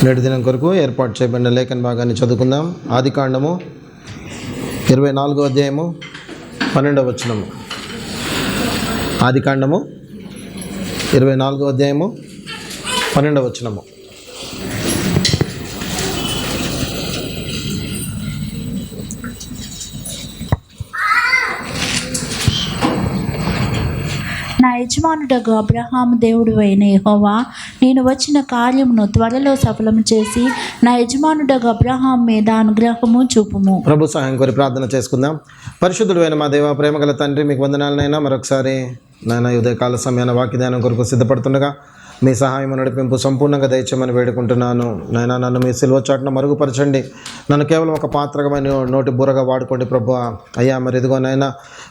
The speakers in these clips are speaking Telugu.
నేటి దినం కొరకు ఏర్పాటు చేయబడిన లేఖన భాగాన్ని చదువుకుందాం. ఆదికాండము 24వ అధ్యాయము 12వ వచనము. ఆదికాండము 24వ అధ్యాయము 12వ వచనము. నా యజమానుడగు అబ్రహాము దేవుడు అయిన యెహోవా, నేను వచ్చిన కార్యమును త్వరలో సఫలము చేసి నా యజమానుడగు అబ్రహాం మీద అనుగ్రహము చూపుము. ప్రభు సహాయం కోరి ప్రార్థన చేసుకుందాం. పరిశుద్ధుడు అయిన మా దేవ, ప్రేమగల తండ్రి, మీకు వందనాలనైనా మరొకసారి నాయన ఉదయకాల సమయాన వాక్యదానం కొరకు సిద్ధపడుతుండగా మీ సహాయం నడిపింపు సంపూర్ణంగా దయచేయమని వేడుకుంటున్నాను. నాయన నన్ను మీ సిలువ చాటున మరుగుపరచండి. నన్ను కేవలం ఒక పాత్రగా నోటి బుర్రగా వాడుకోండి ప్రభువా. అయ్యా మరి ఇదిగో నాయన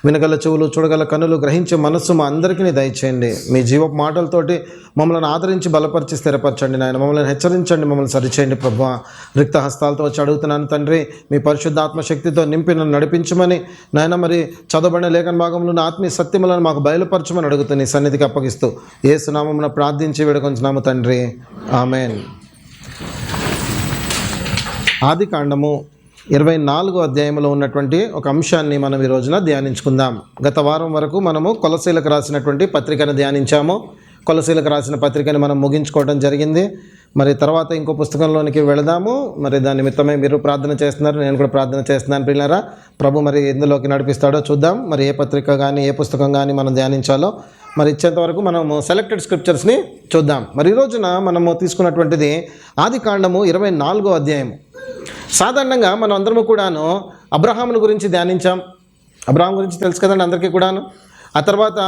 వినగల చెవులు, చూడగల కన్నులు, గ్రహించే మనస్సు మా అందరికీ దయచేయండి. మీ జీవపు మాటలతోటి మమ్మల్ని ఆదరించి బలపరిచి స్థిరపరచండి నాయన. మమ్మల్ని హెచ్చరించండి, మమ్మల్ని సరిచేయండి ప్రభువా. రిక్త హస్తాలతో వచ్చి అడుగుతున్నాను తండ్రి, మీ పరిశుద్ధాత్మ శక్తితో నింపి నన్ను నడిపించమని నాయన. మరి చదవబడిన లేఖన భాగంలో ఆత్మీయ సత్యములను మాకు బయలుపరచమని అడుగుతూ నీ సన్నిధికి అప్పగిస్తూ యేసు నామమున ప్రార్థించి వేడుకొంచున్నాము తండ్రి, ఆమేన్. ఆదికాండము 24వ అధ్యాయంలో ఉన్నటువంటి ఒక అంశాన్ని మనం ఈ రోజున ధ్యానించుకుందాం. గత వారం వరకు మనము కొలసీలకు రాసినటువంటి పత్రికను ధ్యానించాము. కొలసీలకు రాసిన పత్రికని మనం ముగించుకోవడం జరిగింది. మరి తర్వాత ఇంకో పుస్తకంలోనికి వెళదాము. మరి దాని నిమిత్తమే మీరు ప్రార్థన చేస్తున్నారు, నేను కూడా ప్రార్థన చేస్తున్నాను పిల్లరా. ప్రభు మరి ఎందులోకి నడిపిస్తాడో చూద్దాం. మరి ఏ పత్రిక కానీ ఏ పుస్తకం కానీ మనం ధ్యానించాలో మరి ఇచ్చేంత వరకు మనము సెలెక్టెడ్ స్క్రిప్చర్స్ని చూద్దాం. మరి ఈ రోజున మనము తీసుకున్నటువంటిది ఆదికాండము 24వ అధ్యాయము. సాధారణంగా మనం అందరము కూడాను అబ్రహామును గురించి ధ్యానించాం. అబ్రహాం గురించి తెలుసు కదండి అందరికీ కూడాను. ఆ తర్వాత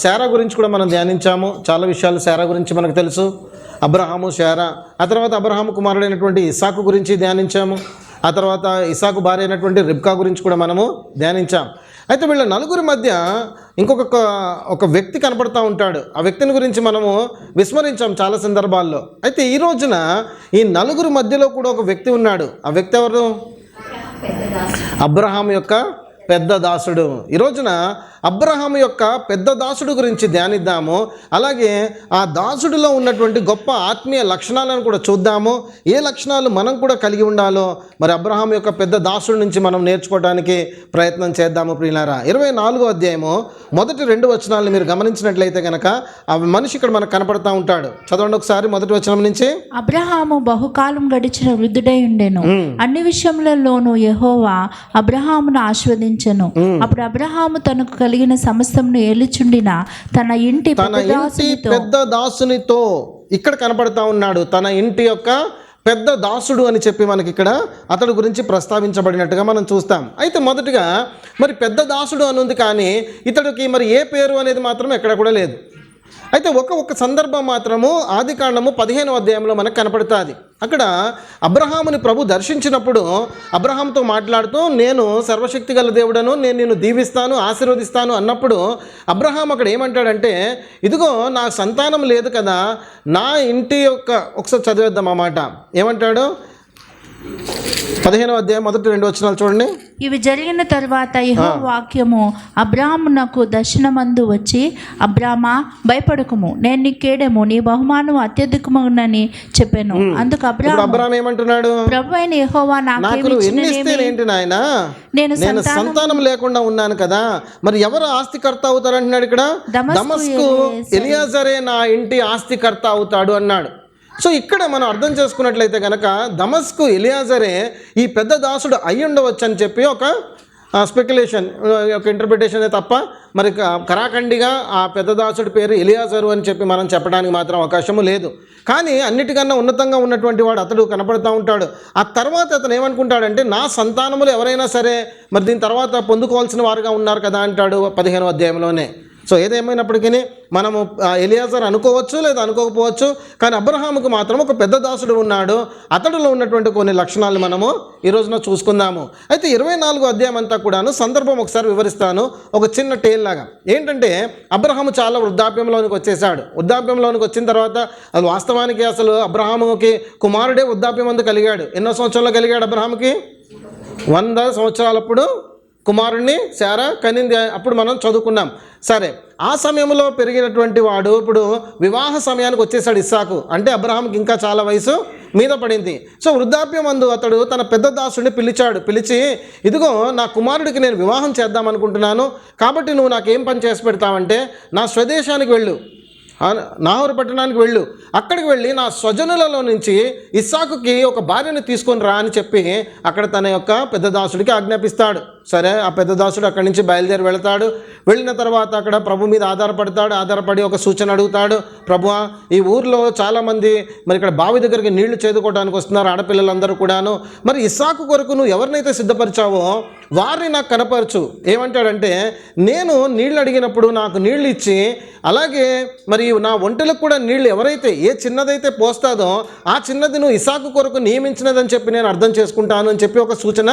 శారా గురించి కూడా మనం ధ్యానించాము. చాలా విషయాలు శారా గురించి మనకు తెలుసు. అబ్రహాము, శారా. ఆ తర్వాత అబ్రహాము కుమారుడైనటువంటి ఇస్సాకు గురించి ధ్యానించాము. ఆ తర్వాత ఇస్సాకు భార్య అయినటువంటి రిబ్కా గురించి కూడా మనము ధ్యానించాం. అయితే వీళ్ళ నలుగురి మధ్య ఒక వ్యక్తి కనపడుతూ ఉంటాడు. ఆ వ్యక్తిని గురించి మనము విస్మరించాం చాలా సందర్భాల్లో. అయితే ఈ రోజున ఈ నలుగురి మధ్యలో కూడా ఒక వ్యక్తి ఉన్నాడు. ఆ వ్యక్తి ఎవరు? అబ్రహాం యొక్క పెద్ద దాసుడు. ఈ రోజున అబ్రహాము యొక్క పెద్ద దాసుడు గురించి ధ్యానిద్దాము. అలాగే ఆ దాసుడిలో ఉన్నటువంటి గొప్ప ఆత్మీయ లక్షణాలను కూడా చూద్దాము. ఏ లక్షణాలు మనం కూడా కలిగి ఉండాలో మరి అబ్రహాం యొక్క పెద్ద దాసుడి నుంచి మనం నేర్చుకోవడానికి ప్రయత్నం చేద్దాము ప్రియులారా. 24వ అధ్యాయము మొదటి 2 వచనాలను మీరు గమనించినట్లయితే కనుక ఆ మనిషి ఇక్కడ మనకు కనపడతా ఉంటాడు. చదవండి ఒకసారి మొదటి వచనం నుంచి. అబ్రహాము బహుకాలం గడిచిన వృద్ధుడై ఉండెను. అన్ని విషయములలోనూ యెహోవా అబ్రహామును ఆశీర్వదించెను. అప్పుడు అబ్రహాము తనకు కలిగిన సమస్తమును ఏలుచుండిన తన ఇంటి పెద్ద దాసునితో ఇక్కడ కనపడతా ఉన్నాడు. తన ఇంటి యొక్క పెద్ద దాసుడు అని చెప్పి మనకి ఇక్కడ అతడి గురించి ప్రస్తావించబడినట్టుగా మనం చూస్తాం. అయితే మొదటిగా మరి పెద్ద దాసుడు అని ఉంది, కానీ ఇతడికి మరి ఏ పేరు అనేది మాత్రం ఎక్కడ కూడా లేదు. అయితే ఒక సందర్భం మాత్రము ఆదికాండము 15వ అధ్యాయంలో మనకు కనపడుతుంది. అక్కడ అబ్రహాముని ప్రభు దర్శించినప్పుడు అబ్రహాంతో మాట్లాడుతూ, నేను సర్వశక్తి గల దేవుడను, నేను నిన్ను దీవిస్తాను, ఆశీర్వదిస్తాను అన్నప్పుడు అబ్రహాం అక్కడ ఏమంటాడంటే, ఇదిగో నా సంతానం లేదు కదా, నా ఇంటి యొక్క ఒకసారి చదివేద్దాం ఆ మాట. ఏమంటాడు? 15వ అధ్యాయం మొదటి 2 వచనాలు చూడండి. ఇవి జరిగిన తర్వాత యెహోవా వాక్యము అబ్రాహామునకు దర్శనమందు వచ్చి, అబ్రామా భయపడకుము, నేను నీ కేడెము, నీ బహుమానం అత్యధికమునని చెప్పాను. అందుకు అబ్రాహాం ఏమంటున్నాడు? ప్రభువైన యెహోవా నాకు ఎన్ని ఇస్తే ఏంటి నాయనా, నేను సంతానం లేకుండా ఉన్నాను కదా, మరి ఎవరు ఆస్తికర్త అవుతారంటున్నాడు ఇక్కడ? దమస్కు ఎలియాజరే నా ఇంటి ఆస్తికర్త అవుతాడు అన్నాడు. సో ఇక్కడ మనం అర్థం చేసుకున్నట్లయితే కనుక దమస్కు ఎలియాజరే ఈ పెద్ద దాసుడు అయి ఉండవచ్చు అని చెప్పి ఒక స్పెక్యులేషన్, ఒక ఇంటర్ప్రిటేషన్ తప్ప మరి కరాఖండిగా ఆ పెద్ద దాసుడి పేరు ఎలియాజరు అని చెప్పి మనం చెప్పడానికి మాత్రం అవకాశము లేదు. కానీ అన్నిటికన్నా ఉన్నతంగా ఉన్నటువంటి వాడు అతడు కనపడుతూ ఉంటాడు. ఆ తర్వాత అతను ఏమనుకుంటాడంటే, నా సంతానములు ఎవరైనా సరే మరి దీని తర్వాత పొందుకోవాల్సిన వారుగా ఉన్నారు కదా అంటాడు 15వ అధ్యాయంలోనే. సో ఏదేమైనప్పటికీ మనము ఎలియాజర్ అనుకోవచ్చు లేదా అనుకోకపోవచ్చు, కానీ అబ్రహాముకు మాత్రం ఒక పెద్ద దాసుడు ఉన్నాడు. అతడిలో ఉన్నటువంటి కొన్ని లక్షణాలు మనము ఈ రోజున చూసుకుందాము. అయితే 24వ అధ్యాయం అంతా కూడాను సందర్భం ఒకసారి వివరిస్తాను, ఒక చిన్న టేల్ లాగా. ఏంటంటే అబ్రహాము చాలా వృద్ధాప్యంలోనికి వచ్చేసాడు. వృద్ధాప్యంలోనికి వచ్చిన తర్వాత అది వాస్తవానికి అసలు అబ్రహాముకి కుమారుడే వృద్ధాప్యం అందు కలిగాడు. ఎన్నో సంవత్సరాల్లో కలిగాడు అబ్రహాముకి? 100 సంవత్సరాలప్పుడు కుమారుణ్ణి శారా కనింది. అప్పుడు మనం చదువుకున్నాం. సరే, ఆ సమయంలో పెరిగినటువంటి వాడు ఇప్పుడు వివాహ సమయానికి వచ్చేసాడు ఇస్సాకు. అంటే అబ్రహాంకి ఇంకా చాలా వయసు మీద పడింది. సో వృద్ధాప్యమందు అతడు తన పెద్ద దాసుడిని పిలిచి, ఇదిగో నా కుమారుడికి నేను వివాహం చేద్దాం అనుకుంటున్నాను, కాబట్టి నువ్వు నాకేం పని చేసి పెడతావంటే నా స్వదేశానికి వెళ్ళు, నాహోరు పట్టణానికి వెళ్ళు, అక్కడికి వెళ్ళి నా స్వజనులలో నుంచి ఇస్సాకుకి ఒక భార్యను తీసుకొని రా అని చెప్పి అక్కడ తన యొక్క పెద్ద దాసుడికి ఆజ్ఞాపిస్తాడు. సరే, ఆ పెద్ద దాసుడు అక్కడి నుంచి బయలుదేరి వెళతాడు. వెళ్ళిన తర్వాత అక్కడ ప్రభు మీద ఆధారపడి ఒక సూచన అడుగుతాడు. ప్రభువా, ఈ ఊర్లో చాలామంది మరి ఇక్కడ బావి దగ్గరికి నీళ్లు చేదుకోవడానికి వస్తున్నారు, ఆడపిల్లలందరూ కూడాను. మరి ఇస్సాకు కొరకు నువ్వు ఎవరినైతే సిద్ధపరిచావో వారిని నాకు కనపరచు. ఏమంటాడంటే, నేను నీళ్ళు అడిగినప్పుడు నాకు నీళ్ళు ఇచ్చి, అలాగే మరి నా ఒంటెలకు కూడా నీళ్ళు ఎవరైతే ఏ చిన్నదైతే పోస్తాదో ఆ చిన్నది నువ్వు ఇస్సాకు కొరకు నియమించినదని చెప్పి నేను అర్థం చేసుకుంటాను అని చెప్పి ఒక సూచన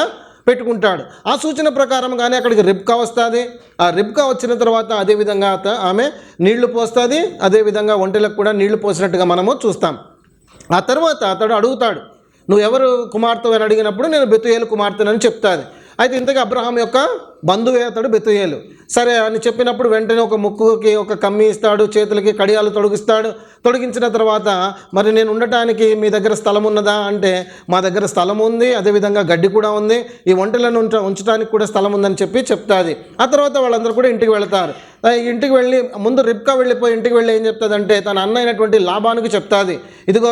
పెట్టుకుంటాడు. ఆ సూచన ప్రకారంగానే అక్కడికి రిబ్కా వస్తుంది. ఆ రిబ్కా వచ్చిన తర్వాత అదేవిధంగా ఆమె నీళ్లు పోస్తుంది, అదేవిధంగా ఒంటెలకు కూడా నీళ్లు పోసినట్టుగా మనము చూస్తాం. ఆ తర్వాత అతడు అడుగుతాడు, నువ్వు ఎవరు కుమార్తె అని అడిగినప్పుడు నేను బెతుయేలు కుమార్తెనని చెప్తాది. అయితే ఇంతగా అబ్రహాం యొక్క బంధువే అతడు బెతుయేలు. సరే అని చెప్పినప్పుడు వెంటనే ఒక ముక్కుకి ఒక కమ్మి ఇస్తాడు, చేతులకి కడియాలు తొడిగించిన తర్వాత, మరి నేను ఉండటానికి మీ దగ్గర స్థలం ఉన్నదా అంటే, మా దగ్గర స్థలం ఉంది, అదేవిధంగా గడ్డి కూడా ఉంది, ఈ ఒంటెలను ఉంచడానికి కూడా స్థలం ఉందని చెప్పి చెప్తాది. ఆ తర్వాత వాళ్ళందరూ కూడా ఇంటికి వెళతారు. ఇంటికి వెళ్ళి ముందు రిబ్కా వెళ్ళిపోయి ఇంటికి వెళ్ళి ఏం చెప్తాదంటే తన అన్న అయినటువంటి లాబానుకి చెప్తాది. ఇదిగో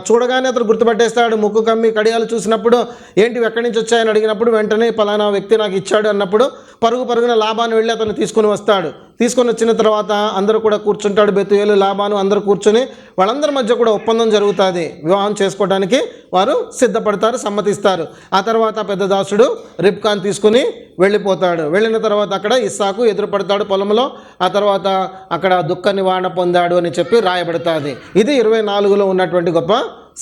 చూడగానే అతను గుర్తుపట్టేస్తాడు. ముక్కు కమ్మి కడియాలు చూసినప్పుడు ఏంటి ఎక్కడి నుంచి వచ్చాయని అడిగినప్పుడు వెంటనే పలానా వ్యక్తి నాకు ఇచ్చాడు అన్నప్పుడు పరుగున లాబాను వెళ్ళి అతను తీసుకుని వస్తాడు. తీసుకొని వచ్చిన తర్వాత అందరూ కూడా కూర్చుంటాడు. బెతుయేలు, లాబాను అందరూ కూర్చొని వాళ్ళందరి మధ్య కూడా ఒప్పందం జరుగుతుంది. వివాహం చేసుకోవడానికి వారు సిద్ధపడతారు, సమ్మతిస్తారు. ఆ తర్వాత పెద్ద దాసుడు రిబ్కాను తీసుకుని వెళ్ళిపోతాడు. వెళ్ళిన తర్వాత అక్కడ ఇస్సాకు ఎదురుపడతాడు పొలంలో. ఆ తర్వాత అక్కడ దుఃఖ నివారణ పొందాడు అని చెప్పి రాయబడుతుంది. ఇది 24లో ఉన్నటువంటి గొప్ప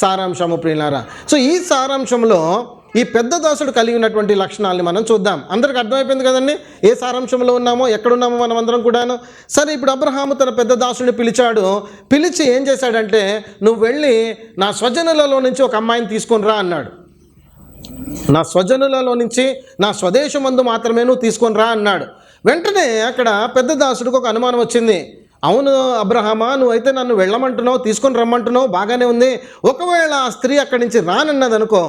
సారాంశము ప్రియులారా. సో ఈ సారాంశంలో ఈ పెద్ద దాసుడు కలిగి ఉన్నటువంటి లక్షణాలని మనం చూద్దాం. అందరికి అర్థమైపోయింది కదండి ఏ సారాంశంలో ఉన్నామో, ఎక్కడున్నామో మనం అందరం కూడాను. సరే, ఇప్పుడు అబ్రహాము తన పెద్ద దాసుడిని పిలిచి ఏం చేశాడంటే, నువ్వు వెళ్ళి నా స్వజనులలో నుంచి ఒక అమ్మాయిని తీసుకొని రా అన్నాడు. నా స్వజనులలో నుంచి నా స్వదేశమందు మాత్రమే నువ్వు తీసుకొని రా అన్నాడు. వెంటనే అక్కడ పెద్ద దాసుడికి ఒక అనుమానం వచ్చింది. అవును అబ్రహామా, నువ్వైతే నన్ను వెళ్ళమంటున్నావు, తీసుకొని రమ్మంటున్నావు, బాగానే ఉంది. ఒకవేళ ఆ స్త్రీ అక్కడి నుంచి రానన్నది అనుకో,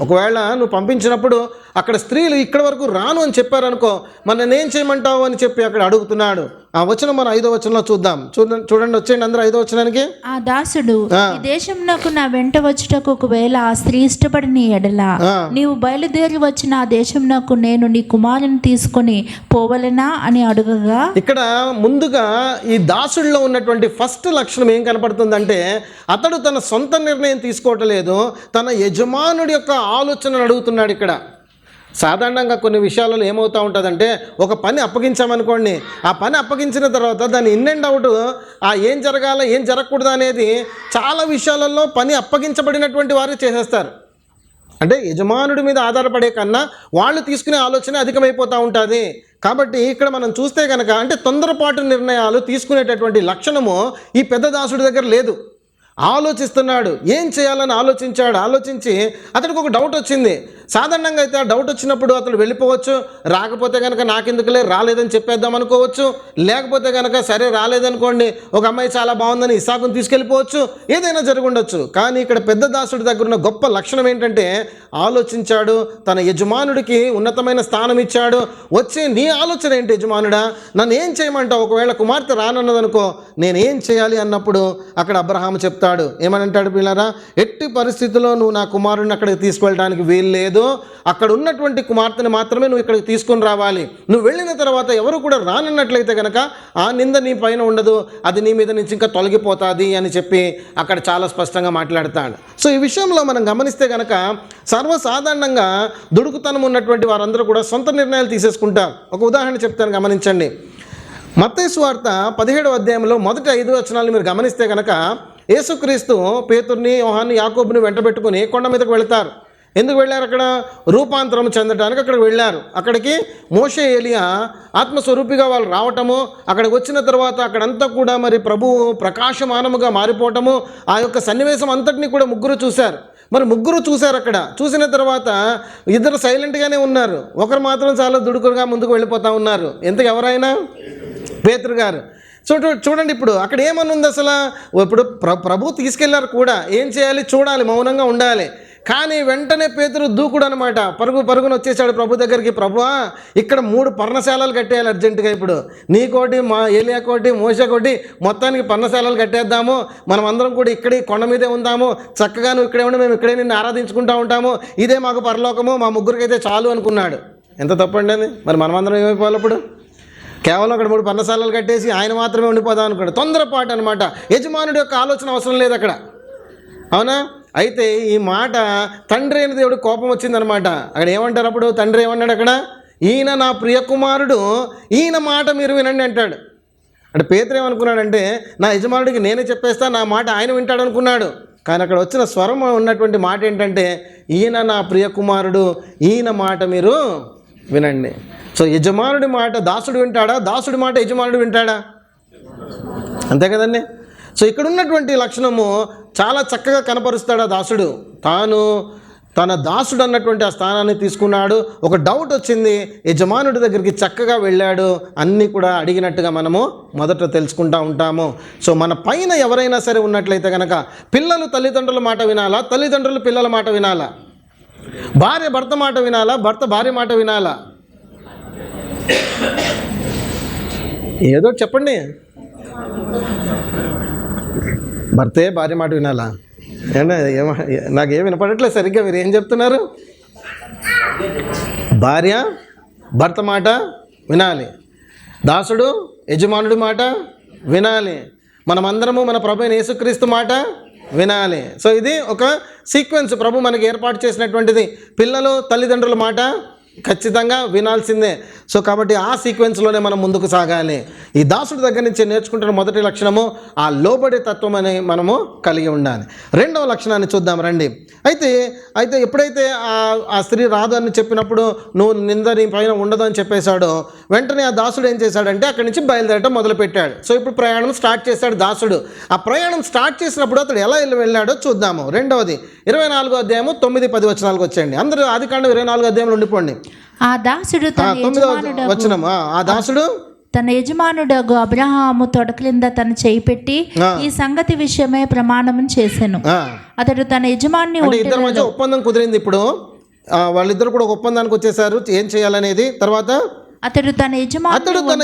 ఒకవేళ నువ్వు పంపించినప్పుడు అక్కడ స్త్రీలు ఇక్కడ వరకు రాను అని చెప్పారనుకో, మరి నేనేం చేయమంటావు అని చెప్పి అక్కడ అడుగుతున్నాడు. ఆ వచనం మన 5వ వచనంలో చూద్దాం. చూడండి, వచ్చేయండి అందరూ 5వ వచనానికి. ఆ దాసుడు, ఈ దేశమునకు నా వెంట వచ్చుటకు ఒకవేళ ఆ స్త్రీ ఇష్టపడిన ఎడల నీవు బయలుదేరి వచ్చిన ఆ దేశమునకు నేను నీ కుమారుని తీసుకొని పోవలెనా అని అడుగగా, ఇక్కడ ముందుగా ఈ దాసుడిలో ఉన్నటువంటి ఫస్ట్ లక్షణం ఏం కనపడుతుందంటే, అతడు తన సొంత నిర్ణయం తీసుకోవట్లేదు, తన యజమానుడి యొక్క ఆలోచనను అడుగుతున్నాడు. ఇక్కడ సాధారణంగా కొన్ని విషయాలలో ఏమవుతూ ఉంటుందంటే, ఒక పని అప్పగించామనుకోండి, ఆ పని అప్పగించిన తర్వాత దాని ఇన్ అండ్ అవుట్ ఏం జరగాల ఏం జరగకూడదు అనేది చాలా విషయాలలో పని అప్పగించబడినటువంటి వారు చేసేస్తారు. అంటే యజమానుడి మీద ఆధారపడే కన్నా వాళ్ళు తీసుకునే ఆలోచన అధికమైపోతూ ఉంటుంది. కాబట్టి ఇక్కడ మనం చూస్తే కనుక అంటే తొందరపాటు నిర్ణయాలు తీసుకునేటటువంటి లక్షణము ఈ పెద్ద దాసుడి దగ్గర లేదు. ఆలోచిస్తున్నాడు, ఏం చేయాలని ఆలోచించి అతడికి ఒక డౌట్ వచ్చింది. సాధారణంగా అయితే ఆ డౌట్ వచ్చినప్పుడు అతడు వెళ్ళిపోవచ్చు, రాకపోతే కనుక నాకెందుకులే రాలేదని చెప్పేద్దాం అనుకోవచ్చు, లేకపోతే కనుక సరే రాలేదనుకోండి ఒక అమ్మాయి చాలా బాగుందని ఇస్సాకుని తీసుకెళ్ళిపోవచ్చు, ఏదైనా జరుగుండొచ్చు. కానీ ఇక్కడ పెద్ద దాసుడి దగ్గర ఉన్న గొప్ప లక్షణం ఏంటంటే ఆలోచించాడు, తన యజమానుడికి ఉన్నతమైన స్థానం ఇచ్చాడు. వచ్చి నీ ఆలోచన ఏంటి యజమానుడా, నన్ను ఏం చేయమంటావు, ఒకవేళ కుమార్తె రానన్నదనుకో నేనేం చేయాలి అన్నప్పుడు అక్కడ అబ్రహాము చెప్తాడు. ఏమని అంటాడు పిల్లరా, ఎట్టి పరిస్థితుల్లో నువ్వు నా కుమారుడిని అక్కడికి తీసుకెళ్ళడానికి వీలు లేదు, అక్కడ ఉన్నటువంటి కుమార్తెని మాత్రమే నువ్వు ఇక్కడికి తీసుకొని రావాలి. నువ్వు వెళ్ళిన తర్వాత ఎవరు కూడా రానన్నట్లయితే కనుక ఆ నింద నీ పైన ఉండదు, అది నీ మీద నుంచి ఇంకా తొలగిపోతుంది అని చెప్పి అక్కడ చాలా స్పష్టంగా మాట్లాడతాడు. సో ఈ విషయంలో మనం గమనిస్తే కనుక సర్వసాధారణంగా దుడుకుతనం ఉన్నటువంటి వారందరూ కూడా సొంత నిర్ణయాలు తీసేసుకుంటారు. ఒక ఉదాహరణ చెప్తాను, గమనించండి. మత్తయి సువార్త 17వ అధ్యాయంలో మొదటి 5 వచనాలు మీరు గమనిస్తే కనుక యేసుక్రీస్తు పేతుర్ని, యోహాన్ని, యాకోబుని వెంటబెట్టుకుని కొండ మీదకు వెళతారు. ఎందుకు వెళ్ళారు? అక్కడ రూపాంతరం చెందడానికి అక్కడికి వెళ్ళారు. అక్కడికి మోషే, ఏలియా ఆత్మస్వరూపిగా వాళ్ళు రావటము, అక్కడికి వచ్చిన తర్వాత అక్కడంతా కూడా మరి ప్రభువు ప్రకాశమానముగా మారిపోవటము, ఆ యొక్క సన్నివేశం అంతటినీ కూడా ముగ్గురు చూశారు. మరి ముగ్గురు చూశారు. అక్కడ చూసిన తర్వాత ఇద్దరు సైలెంట్గానే ఉన్నారు, ఒకరు మాత్రం చాలా దుడుకుగా ముందుకు వెళ్ళిపోతూ ఉన్నారు. ఎంతకు ఎవరైనా పేతురు గారు. చూడండి ఇప్పుడు అక్కడ ఏమని ఉంది అసలు. ఇప్పుడు ప్రభు తీసుకెళ్లారు కూడా, ఏం చేయాలి, చూడాలి, మౌనంగా ఉండాలి. కానీ వెంటనే పేతురు దూకుడు అనమాట, పరుగున వచ్చేసాడు ప్రభు దగ్గరికి. ప్రభువా, ఇక్కడ 3 పర్ణశాలలు కట్టేయాలి అర్జెంటుగా, ఇప్పుడు నీకోటి, మా ఏలియా కోటి, మోషే కోటి, మొత్తానికి పర్ణశాలలు కట్టేద్దాము, మనం అందరం కూడా ఇక్కడే కొండ మీదే ఉందాము, చక్కగా నువ్వు ఇక్కడే ఉండి మేము ఇక్కడే నిన్ను ఆరాధించుకుంటూ ఉంటాము, ఇదే మాకు పరలోకము, మా ముగ్గురికైతే చాలు అనుకున్నాడు. ఎంత తప్పండి అది. మరి మనమందరం ఏమైపోవాలి ఇప్పుడు? కేవలం అక్కడ 3 పర్ణశాలలు కట్టేసి ఆయన మాత్రమే ఉండిపోదాం అనుకోండి. తొందరపాటు అనమాట. యజమానుడి యొక్క ఆలోచన అవసరం లేదు అక్కడ, అవునా? అయితే ఈ మాట తండ్రి అయిన దేవుడికి కోపం వచ్చిందనమాట. అక్కడ ఏమంటారు అప్పుడు? తండ్రి ఏమన్నాడు అక్కడ? ఈయన నా ప్రియ కుమారుడు, ఈయన మాట మీరు వినండి అంటాడు. అంటే పేతురు ఏమనుకున్నాడంటే, నా యజమానుడికి నేనే చెప్పేస్తా, నా మాట ఆయన వింటాడు అనుకున్నాడు. కానీ అక్కడ వచ్చిన స్వరం ఉన్నటువంటి మాట ఏంటంటే, ఈయన నా ప్రియ కుమారుడు, ఈయన మాట మీరు వినండి. సో యజమానుడి మాట దాసుడు వింటాడా? దాసుడి మాట యజమానుడు వింటాడా? అంతే కదండి. సో ఇక్కడ ఉన్నటువంటి లక్షణము చాలా చక్కగా కనపరుస్తాడు ఆ దాసుడు. తాను తన దాసుడు అన్నటువంటి ఆ స్థానాన్ని తీసుకున్నాడు. ఒక డౌట్ వచ్చింది, యజమానుడి దగ్గరికి చక్కగా వెళ్ళాడు. అన్నీ కూడా అడిగినట్టుగా మనము మొదట తెలుసుకుంటూ ఉంటాము. సో మన పైన ఎవరైనా సరే ఉన్నట్లయితే కనుక, పిల్లలు తల్లిదండ్రుల మాట వినాలా, తల్లిదండ్రులు పిల్లల మాట వినాలా, భార్య భర్త మాట వినాలా, భర్త భార్య మాట వినాలా? ఏదో చెప్పండి. భర్తే భార్య మాట వినాలా? నాకేం వినపడట్లేదు సరిగ్గా. మీరు ఏం చెప్తున్నారు? భార్య భర్త మాట వినాలి, దాసుడు యజమానుడి మాట వినాలి, మనమందరము మన ప్రభు అయిన యేసుక్రీస్తు మాట వినాలి. సో ఇది ఒక సీక్వెన్స్ ప్రభు మనకి ఏర్పాటు చేసినటువంటిది. పిల్లలు తల్లిదండ్రుల మాట ఖచ్చితంగా వినాల్సిందే. సో కాబట్టి ఆ సీక్వెన్స్లోనే మనం ముందుకు సాగాలి. ఈ దాసుడి దగ్గర నుంచి నేర్చుకుంటున్న మొదటి లక్షణము ఆ లోబడే తత్వం అని మనము కలిగి ఉండాలి. రెండవ లక్షణాన్ని చూద్దాం రండి. అయితే ఎప్పుడైతే ఆ స్త్రీ రాదు అని చెప్పినప్పుడు, నువ్వు నింద నీ పైన ఉండదు అని చెప్పేశాడో, వెంటనే ఆ దాసుడు ఏం చేశాడంటే అక్కడి నుంచి బయలుదేరటం మొదలుపెట్టాడు. సో ఇప్పుడు ప్రయాణం స్టార్ట్ చేశాడు దాసుడు. ఆ ప్రయాణం స్టార్ట్ చేసినప్పుడు అతడు ఎలా వెళ్ళాడో చూద్దాము. రెండవది 24వ అధ్యాయము 9-10 వచనాలకు వచ్చేయండి. అందరూ ఆదికాండం 24వ అధ్యాయంలో ఉండిపోండి. ఆ దాసుడు 9వ వచనం. ఆ దాసుడు తన యజమానుడగు అబ్రహాము తొడ క్రింద తన చేయి పెట్టి ఈ సంగతి విషయమే ప్రమాణం చేసెను. అతడు తన యజమాని ఇద్దరి మధ్య ఒప్పందం కుదిరింది. ఇప్పుడు వాళ్ళిద్దరు కూడా ఒక ఒప్పందానికి వచ్చేసారు ఏం చేయాలనేది. తర్వాత అతడు తన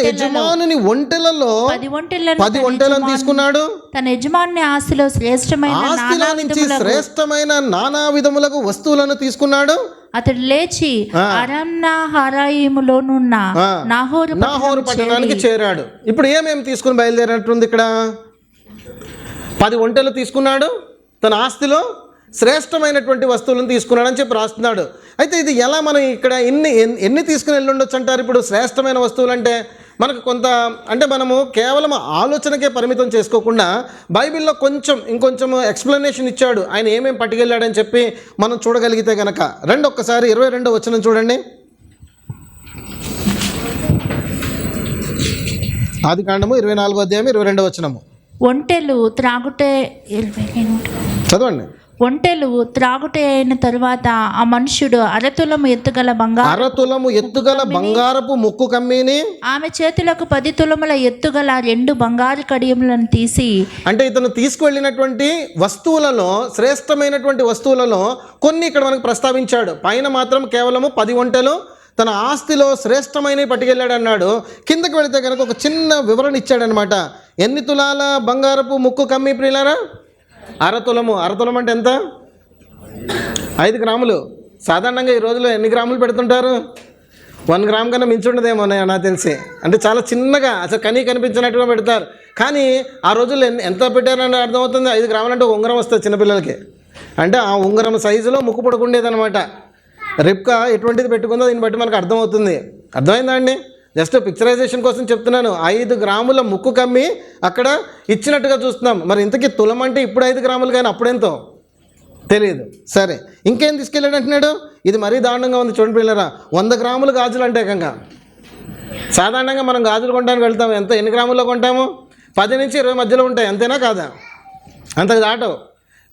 యజమానుని ఒంటెలలో 10 ఒంటెలను తీసుకున్నాడు. తన యజమాని ఆస్తిలో శ్రేష్టమైన నానా విధములకు వస్తువులను తీసుకున్నాడు. అతడు లేచి అరామ్నహరాయిములోనున్న నాహోరు పట్టణానికి చేరాడు. ఇప్పుడు ఏమేమి తీసుకుని బయలుదేరినట్టుంది ఇక్కడ? 10 ఒంటెలు తీసుకున్నాడు, తన ఆస్తిలో శ్రేష్టమైనటువంటి వస్తువులను తీసుకున్నాడని చెప్పి రాస్తున్నాడు. అయితే ఇది ఎలా మనం ఇక్కడ ఎన్ని తీసుకుని వెళ్ళి ఉండొచ్చు అంటారు? ఇప్పుడు శ్రేష్టమైన వస్తువులు అంటే మనకు కొంత, అంటే మనము కేవలం ఆలోచనకే పరిమితం చేసుకోకుండా బైబిల్లో ఇంకొంచెం ఎక్స్ప్లెనేషన్ ఇచ్చాడు ఆయన ఏమేమి పట్టుకెళ్ళాడని చెప్పి మనం చూడగలిగితే కనుక. ఒక్కసారి 22వ వచనం చూడండి. ఆదికాండము 24వ అధ్యాయం 22వ వచనము. ఒంటెలు త్రాగుటే చదవండి. ఒంటెలు త్రాగుటే అయిన తరువాత ఆ మనుష్యుడు అరతులము ఎత్తుగల బంగారపు ముక్కు కమ్మీని, ఆమె చేతులకు 10 తులముల ఎత్తుగల 2 బంగారు కడియములను తీసి, అంటే ఇతను తీసుకువెళ్ళినటువంటి వస్తువులలో, శ్రేష్టమైనటువంటి వస్తువులలో కొన్ని ఇక్కడ మనకు ప్రస్తావించాడు. పైన మాత్రం కేవలము 10 ఒంటెలు తన ఆస్తిలో శ్రేష్టమైనవి పట్టుకెళ్ళాడు అన్నాడు. కిందకి వెళితే కనుక ఒక చిన్న వివరణ ఇచ్చాడనమాట. ఎన్ని తులాల బంగారపు ముక్కు కమ్మి ప్రియులారా? అరతులము అంటే ఎంత? 5 గ్రాములు. సాధారణంగా ఈ రోజులో ఎన్ని గ్రాములు పెడుతుంటారు? 1 గ్రామ్ కన్నా మించి ఉండదేమో నాకు తెలిసి. అంటే చాలా చిన్నగా, అసలు కనిపించినట్టుగా పెడతారు. కానీ ఆ రోజుల్లో ఎంత పెట్టారని అర్థమవుతుంది. 5 గ్రాములు అంటే ఉంగరం వస్తుంది చిన్నపిల్లలకి. అంటే ఆ ఉంగరం సైజులో ముక్కు పొడుకుండేదనమాట. రిప్కా ఎటువంటిది పెట్టుకుందో దీన్ని బట్టి మనకు అర్థమవుతుంది. అర్థమైందా అండి? జస్ట్ పిక్చరైజేషన్ కోసం చెప్తున్నాను. 5 గ్రాముల ముక్కు కమ్మి అక్కడ ఇచ్చినట్టుగా చూస్తున్నాం. మరి ఇంతకీ తులం అంటే ఇప్పుడు 5 గ్రాములు, కానీ అప్పుడెంతో తెలియదు. సరే, ఇంకేం తీసుకెళ్ళాడు అంటున్నాడు? ఇది మరీ దారుణంగా ఉంది చూడండి పిల్లరా. 100 గ్రాములు గాజులు అంటే ఏకంగా. సాధారణంగా మనం గాజులు కొనడానికి వెళ్తాము, ఎన్ని గ్రాముల్లో కొంటాము? 10 నుంచి 20 మధ్యలో ఉంటాయి, అంతేనా కాదా? అంతకు దాటవు.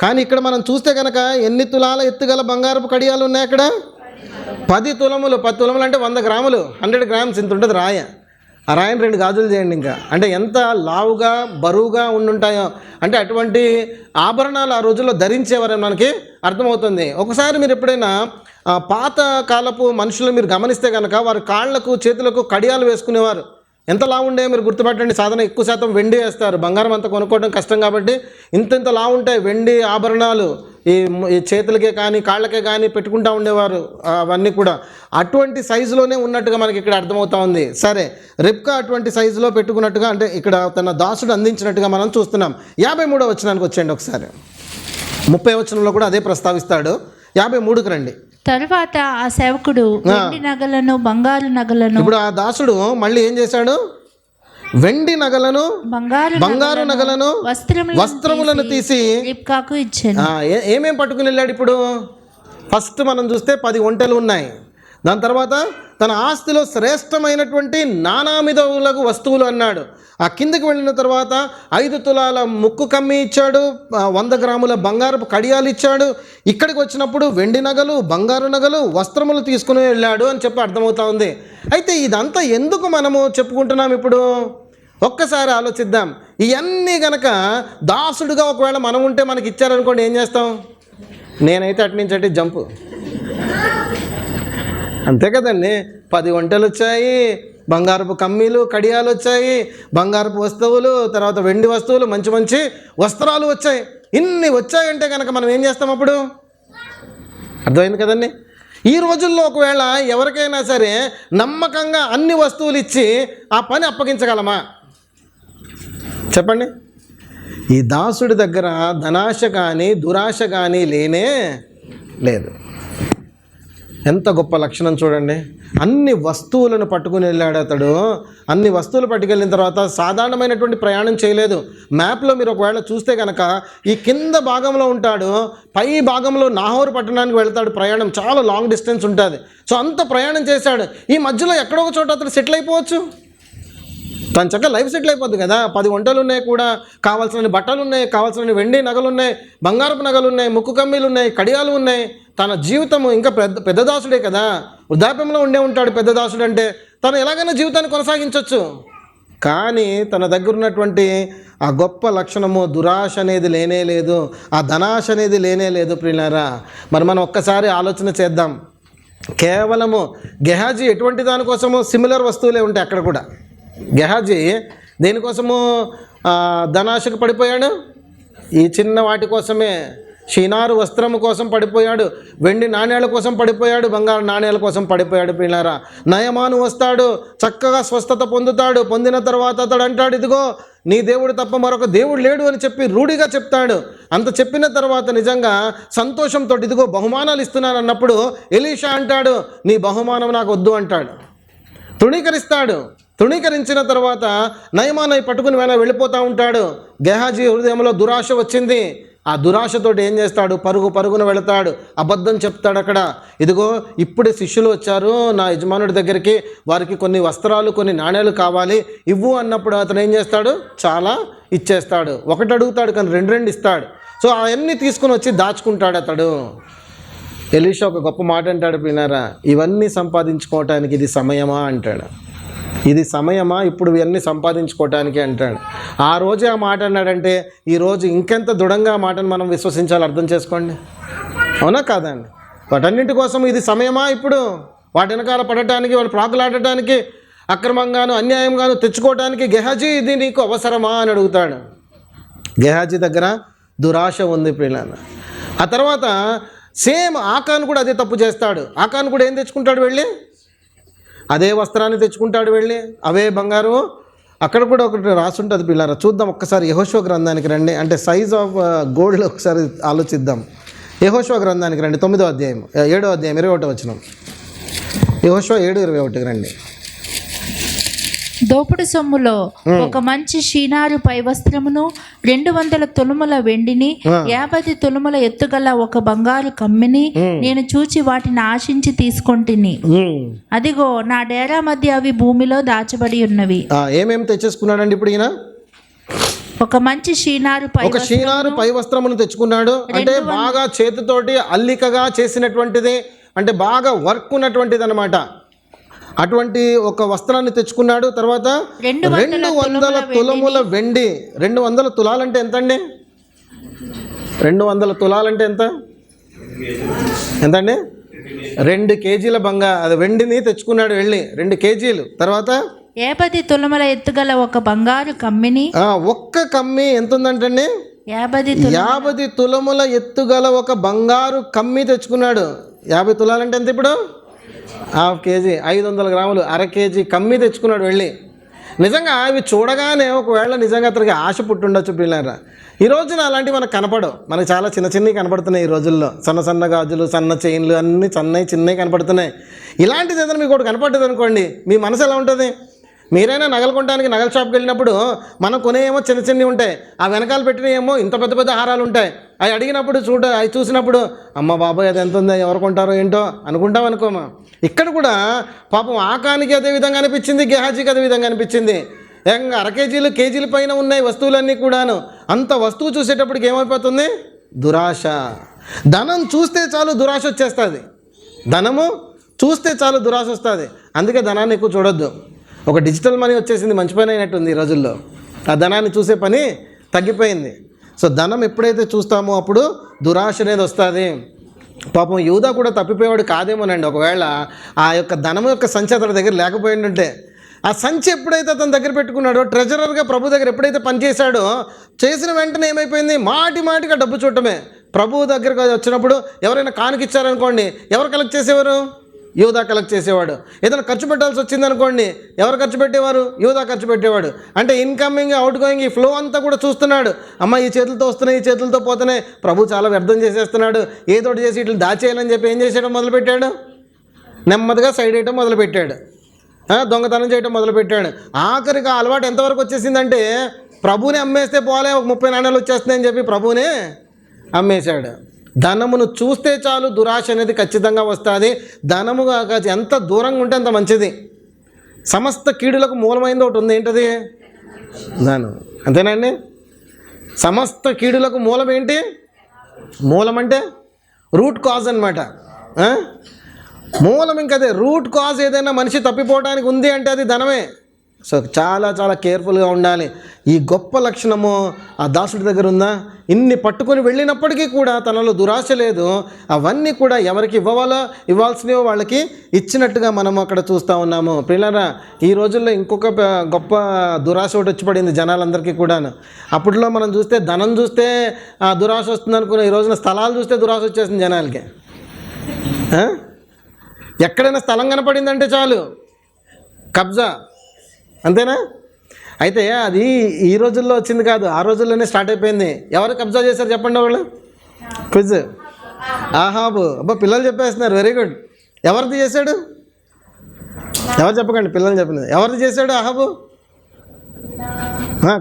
కానీ ఇక్కడ మనం చూస్తే కనుక ఎన్ని తులాల ఎత్తుగల బంగారపు కడియాలు ఉన్నాయి అక్కడ? 10 తులములు. 10 తులములు అంటే 100 గ్రాములు, 100 గ్రామ్స్ ఇంత ఉంటుంది రాయ. ఆ రాయని 2 గాజులు చేయండి ఇంకా. అంటే ఎంత లావుగా బరువుగా ఉండుంటాయో. అంటే అటువంటి ఆభరణాలు ఆ రోజుల్లో ధరించేవారని మనకి అర్థమవుతుంది. ఒకసారి మీరు ఎప్పుడైనా పాత కాలపు మనుషులు మీరు గమనిస్తే కనుక వారి కాళ్లకు చేతులకు కడియాలు వేసుకునేవారు. ఎంత లావు ఉండే మీరు గుర్తుపట్టండి. సాధారణ ఎక్కువ శాతం వెండి వేస్తారు, బంగారం అంతా కొనుక్కోవడం కష్టం కాబట్టి ఇంత లావు ఉంటాయి వెండి ఆభరణాలు. ఈ చేతులకే కానీ కాళ్ళకే కానీ పెట్టుకుంటూ ఉండేవారు. అవన్నీ కూడా అటువంటి సైజులోనే ఉన్నట్టుగా మనకి ఇక్కడ అర్థమవుతా ఉంది. సరే, రిబ్కా అటువంటి సైజులో పెట్టుకున్నట్టుగా, అంటే ఇక్కడ తన దాసుడు అందించినట్టుగా మనం చూస్తున్నాం. 53వ వచనానికి వచ్చేయండి ఒకసారి. 30వ వచనంలో కూడా అదే ప్రస్తావిస్తాడు. 53కి రండి. తరువాత ఆ సేవకుడు వెండి నగలను బంగారు నగలను, ఇప్పుడు ఆ దాసుడు మళ్ళీ ఏం చేశాడు? వెండి నగలను బంగారు నగలను వస్త్రములను తీసి రిబ్కాకు ఇచ్చాను. ఏమేం పట్టుకుని వెళ్ళాడు? ఇప్పుడు ఫస్ట్ మనం చూస్తే 10 ఒంటెలు ఉన్నాయి. దాని తర్వాత తన ఆస్తిలో శ్రేష్టమైనటువంటి నానావిధములకు వస్తువులు అన్నాడు. ఆ కిందకి వెళ్ళిన తర్వాత 5 తులాల ముక్కు కమ్మి ఇచ్చాడు, 100 గ్రాముల బంగారపు కడియాలు ఇచ్చాడు. ఇక్కడికి వచ్చినప్పుడు వెండి నగలు బంగారు నగలు వస్త్రములు తీసుకుని వెళ్ళాడు అని చెప్పి అర్థమవుతా ఉంది. అయితే ఇదంతా ఎందుకు మనము చెప్పుకుంటున్నాం ఇప్పుడు? ఒక్కసారి ఆలోచిద్దాం. ఇవన్నీ గనక దాసుడుగా ఒకవేళ మనం ఉంటే మనకి ఇచ్చారనుకోండి, ఏం చేస్తాం? నేనైతే అటు నుంచి అటు జంపు, అంతే కదండి. 10 ఒంటెలు వచ్చాయి, బంగారపు కమ్మీలు కడియాలు వచ్చాయి, బంగారపు వస్తువులు, తర్వాత వెండి వస్తువులు, మంచి మంచి వస్త్రాలు వచ్చాయి. ఇన్ని వచ్చాయంటే కనుక మనం ఏం చేస్తాం అప్పుడు? అర్థమైంది కదండి. ఈ రోజుల్లో ఒకవేళ ఎవరికైనా సరే నమ్మకంగా అన్ని వస్తువులు ఇచ్చి ఆ పని అప్పగించగలమా చెప్పండి? ఈ దాసుడి దగ్గర ధనాశ కానీ దురాశ కానీ లేనే లేదు. ఎంత గొప్ప లక్షణం చూడండి. అన్ని వస్తువులను పట్టుకుని వెళ్ళాడు అతడు. అన్ని వస్తువులు పట్టుకెళ్ళిన తర్వాత సాధారణమైనటువంటి ప్రయాణం చేయలేదు. మ్యాప్లో మీరు ఒకవేళ చూస్తే కనుక ఈ కింద భాగంలో ఉంటాడు, పై భాగంలో నాహోరు పట్టణానికి వెళ్తాడు. ప్రయాణం చాలా లాంగ్ డిస్టెన్స్ ఉంటుంది. సో అంత ప్రయాణం చేశాడు. ఈ మధ్యలో ఎక్కడో ఒక చోట అతడు సెటిల్ అయిపోవచ్చు. తన చక్కగా లైఫ్ సెటిల్ అయిపోద్ది కదా. 10 వంటలు ఉన్నాయి, కూడా కావాల్సిన బట్టలు ఉన్నాయి, కావాల్సిన వెండి నగలు ఉన్నాయి, బంగారపు నగలు ఉన్నాయి, ముక్కు కమ్మీలు ఉన్నాయి, కడియాలు ఉన్నాయి. తన జీవితం ఇంకా పెద్ద దాసుడే కదా, వృద్ధాప్యంలో ఉండే ఉంటాడు పెద్ద దాసుడు అంటే. తను ఎలాగైనా జీవితాన్ని కొనసాగించవచ్చు. కానీ తన దగ్గర ఉన్నటువంటి ఆ గొప్ప లక్షణము దురాశ అనేది లేనే లేదు, ఆ ధనాశ అనేది లేనే లేదు. ప్రియులారా, మరి మనం ఒక్కసారి ఆలోచన చేద్దాం. కేవలము గెహాజీ ఎటువంటి దానికోసము సిమిలర్ వస్తువులే ఉంటాయి అక్కడ కూడా. గెహాజీ దేనికోసము ధనాశకు పడిపోయాడు? ఈ చిన్న వాటి కోసమే. షీనారు వస్త్రము కోసం పడిపోయాడు, వెండి నాణ్యాల కోసం పడిపోయాడు, బంగారు నాణ్యాల కోసం పడిపోయాడు. పిల్లారా, నయమాను వస్తాడు, చక్కగా స్వస్థత పొందుతాడు. పొందిన తర్వాత అతడు అంటాడు, ఇదిగో నీ దేవుడు తప్ప మరొక దేవుడు లేడు అని చెప్పి రూఢిగా చెప్తాడు. అంత చెప్పిన తర్వాత నిజంగా సంతోషంతో ఇదిగో బహుమానాలు ఇస్తున్నాను అన్నప్పుడు ఎలీషా అంటాడు, నీ బహుమానం నాకు వద్దు అంటాడు. తృణీకరిస్తాడు. తృణీకరించిన తర్వాత నయమానై పట్టుకుని వెళ్ళిపోతూ ఉంటాడు. గెహాజీ హృదయంలో దురాశ వచ్చింది. ఆ దురాశతోటి ఏం చేస్తాడు? పరుగున వెళతాడు, అబద్ధం చెప్తాడు. అక్కడ ఇదిగో ఇప్పుడే శిష్యులు వచ్చారు నా యజమానుడి దగ్గరికి, వారికి కొన్ని వస్త్రాలు కొన్ని నాణ్యాలు కావాలి, ఇవ్వు అన్నప్పుడు అతను ఏం చేస్తాడు? చాలా ఇచ్చేస్తాడు. ఒకటి అడుగుతాడు కానీ రెండు ఇస్తాడు. సో అవన్నీ తీసుకుని వచ్చి దాచుకుంటాడు అతడు. ఎలీషా ఒక గొప్ప మాట అంటాడు పిన్నారా, ఇవన్నీ సంపాదించుకోవటానికి ఇది సమయమా అంటాడు. ఇది సమయమా ఇప్పుడు ఇవన్నీ సంపాదించుకోవటానికి అంటాడు. ఆ రోజే ఆ మాట అన్నాడంటే ఈరోజు ఇంకెంత దృఢంగా ఆ మాటను మనం విశ్వసించాలి. అర్థం చేసుకోండి, అవునా కాదండి? వాటన్నింటి కోసం ఇది సమయమా ఇప్పుడు? వాటి వెనకాల పడటానికి, వాళ్ళు ప్రాకులాడటానికి, అక్రమంగాను అన్యాయంగాను తెచ్చుకోవటానికి గెహాజీ ఇది నీకు అవసరమా అని అడుగుతాడు. గెహాజీ దగ్గర దురాశ ఉంది పిల్లలు. ఆ తర్వాత సేమ్ ఆకాను కూడా అదే తప్పు చేస్తాడు. ఆకాను కూడా ఏం తెచ్చుకుంటాడు? వెళ్ళి అదే వస్త్రాన్ని తెచ్చుకుంటాడు, వెళ్ళి అవే బంగారు. అక్కడ కూడా ఒకటి రాసుంటుంది పిల్లారా, చూద్దాం ఒక్కసారి. యెహోషువ గ్రంథానికి రండి. అంటే సైజ్ ఆఫ్ గోల్డ్ ఒకసారి ఆలోచిద్దాం. యెహోషువ గ్రంథానికి రండి, 9వ అధ్యాయం 7వ అధ్యాయం 21వ వచనం. యెహోషువ 7:21 రండి. దోపుడు సొమ్ములో ఒక మంచి షీనారు పై వస్త్రమును, 200 తులముల వెండిని, 50 తులముల ఎత్తుగల ఒక బంగారు కమ్మిని నేను చూచి వాటిని ఆశించి తీసుకొంటిని. అదిగో నా డేరా మధ్య అవి భూమిలో దాచబడి ఉన్నవి. ఏమేమి తెచ్చేసుకున్నాడండి ఇప్పుడు ఈయన? ఒక మంచి షీనారు పై వస్త్రమును తెచ్చుకున్నాడు. అంటే బాగా చేతితోటి అల్లికగా చేసినటువంటిది, అంటే బాగా వర్క్ ఉన్నటువంటిది అనమాట. అటువంటి ఒక వస్త్రాన్ని తెచ్చుకున్నాడు. తర్వాత 200 తులముల వెండి. 200 తులాలంటే ఎంత అండి? 200 తులాలంటే ఎంతండి? 2 కేజీల అది వెండిని తెచ్చుకున్నాడు వెళ్ళి, 2 కేజీలు. తర్వాత 50 తులముల ఎత్తుగల ఒక బంగారు కమ్మిని. ఒక్క కమ్మి ఎంత ఉందంటండి? 50 తులముల ఎత్తుగల ఒక బంగారు కమ్మి తెచ్చుకున్నాడు. 50 తులాలంటే ఎంత ఇప్పుడు? ½ కేజీ, 500 గ్రాములు, అర కేజీ కమ్మి తెచ్చుకున్నాడు వెళ్ళి. నిజంగా అవి చూడగానే ఒకవేళ నిజంగా అతనికి ఆశ పుట్టుండొచ్చు పిల్లరా. ఈ రోజున అలాంటివి మనకు కనపడవు. మనకు చాలా చిన్నవి కనపడుతున్నాయి ఈ రోజుల్లో. సన్న గాజులు, సన్న చైన్లు అన్నీ చిన్నవి కనపడుతున్నాయి. ఇలాంటిది ఏదైనా మీకు ఒకటి కనపడ్డది అనుకోండి, మీ మనసు ఎలా ఉంటుంది? మీరైనా నగలు కొనడానికి నగల షాప్కి వెళ్ళినప్పుడు మనం కొనేమో చిన్నవి ఉంటాయి, ఆ వెనకాల పెట్టినవేమో ఇంత పెద్ద హారాలు ఉంటాయి. అవి అడిగినప్పుడు అవి చూసినప్పుడు అమ్మ బాబాయ్ అది ఎంత ఉందో, ఎవరు కొంటారో ఏంటో అనుకుంటాం అనుకోమా. ఇక్కడ కూడా పాపం ఆకానికి అదే విధంగా అనిపించింది, గెహాజీకి అదే విధంగా అనిపించింది. ఏకంగా అర కేజీల పైన ఉన్నాయి వస్తువులన్నీ కూడాను. అంత వస్తువు చూసేటప్పటికి ఏమైపోతుంది? దురాశ. ధనం చూస్తే చాలు దురాశ వచ్చేస్తుంది. ధనము చూస్తే చాలు దురాశ వస్తుంది. అందుకే ధనాన్ని ఎక్కువ చూడొద్దు. ఒక డిజిటల్ మనీ వచ్చేసింది, మంచి పని అయినట్టుంది ఈ రోజుల్లో. ఆ ధనాన్ని చూసే పని తగ్గిపోయింది. సో ధనం ఎప్పుడైతే చూస్తామో అప్పుడు దురాశ అనేది వస్తుంది. పాపం యూదా కూడా తప్పిపోయేవాడు కాదేమోనండి. ఒకవేళ ఆ యొక్క ధనం యొక్క సంచి అతని దగ్గర లేకపోయిందంటే, ఆ సంచి ఎప్పుడైతే అతని దగ్గర పెట్టుకున్నాడో, ట్రెజరర్గా ప్రభు దగ్గర ఎప్పుడైతే పనిచేశాడో, చేసిన వెంటనే ఏమైపోయింది? మాటిగా డబ్బు చూడటమే. ప్రభు దగ్గరకు వచ్చినప్పుడు ఎవరైనా కానుకిచ్చారనుకోండి, ఎవరు కలెక్ట్ చేసేవారు? యూదా కలెక్ట్ చేసేవాడు. ఏదైనా ఖర్చు పెట్టాల్సి వచ్చిందనుకోండి, ఎవరు ఖర్చు పెట్టేవారు? యూదా ఖర్చు పెట్టేవాడు. అంటే ఇన్కమింగ్, అవుట్ గోయింగ్, ఈ ఫ్లో అంతా కూడా చూస్తున్నాడు. అమ్మ ఈ చేతులతో వస్తున్నాయి, ఈ చేతులతో పోతున్నాయి, ప్రభు చాలా వ్యర్థం చేసేస్తున్నాడు, ఏదోటి చేసి ఇట్లా దాచేయాలని చెప్పి ఏం చేసేయడం మొదలుపెట్టాడు? నెమ్మదిగా సైడ్ వేయటం మొదలుపెట్టాడు, దొంగతనం చేయటం మొదలుపెట్టాడు. ఆఖరికి ఆ అలవాటు ఎంతవరకు వచ్చేసిందంటే, ప్రభుని అమ్మేస్తే పోలే, ఒక 30 నాణ్యాలు వచ్చేస్తున్నాయని చెప్పి ప్రభునే అమ్మేశాడు. ధనమును చూస్తే చాలు దురాశ అనేది ఖచ్చితంగా వస్తుంది. ధనము ఎంత దూరంగా ఉంటే అంత మంచిది. సమస్త కీడులకు మూలమైంది ఒకటి ఉంది, ఏంటది? ధనం. అంతేనండి. సమస్త కీడులకు మూలం ఏంటి? మూలం అంటే రూట్ కాజ్ అనమాట. మూలం ఇంకదే. రూట్ కాజ్ ఏదైనా మనిషి తప్పిపోవడానికి ఉంది అంటే అది ధనమే. సో చాలా కేర్ఫుల్గా ఉండాలి. ఈ గొప్ప లక్షణము ఆ దాసుడి దగ్గర ఉందా? ఇన్ని పట్టుకొని వెళ్ళినప్పటికీ కూడా తనలో దురాశ లేదు. అవన్నీ కూడా ఎవరికి ఇవ్వాల్సినవో వాళ్ళకి ఇచ్చినట్టుగా మనం అక్కడ చూస్తూ ఉన్నాము. పిల్లరా, ఈ రోజుల్లో ఇంకొక గొప్ప దురాశ ఒకటి వచ్చి పడింది జనాలందరికీ కూడాను. అప్పట్లో మనం చూస్తే ధనం చూస్తే దురాశ వస్తుంది అనుకున్న, ఈ రోజున స్థలాలు చూస్తే దురాశ వచ్చేసింది జనాలకి. ఎక్కడైనా స్థలం కనపడిందంటే చాలు కబ్జా, అంతేనా? అయితే అది ఈ రోజుల్లో వచ్చింది కాదు, ఆ రోజుల్లోనే స్టార్ట్ అయిపోయింది. ఎవరు కబ్జా చేశారు చెప్పండి వాళ్ళు? క్విజ్. ఆహాబు. అబ్బా పిల్లలు చెప్పేస్తున్నారు, వెరీ గుడ్. ఎవరిది చేశాడు? ఎవరు చెప్పకండి, పిల్లలు చెప్పినది. ఎవరిది చేశాడు ఆహాబు?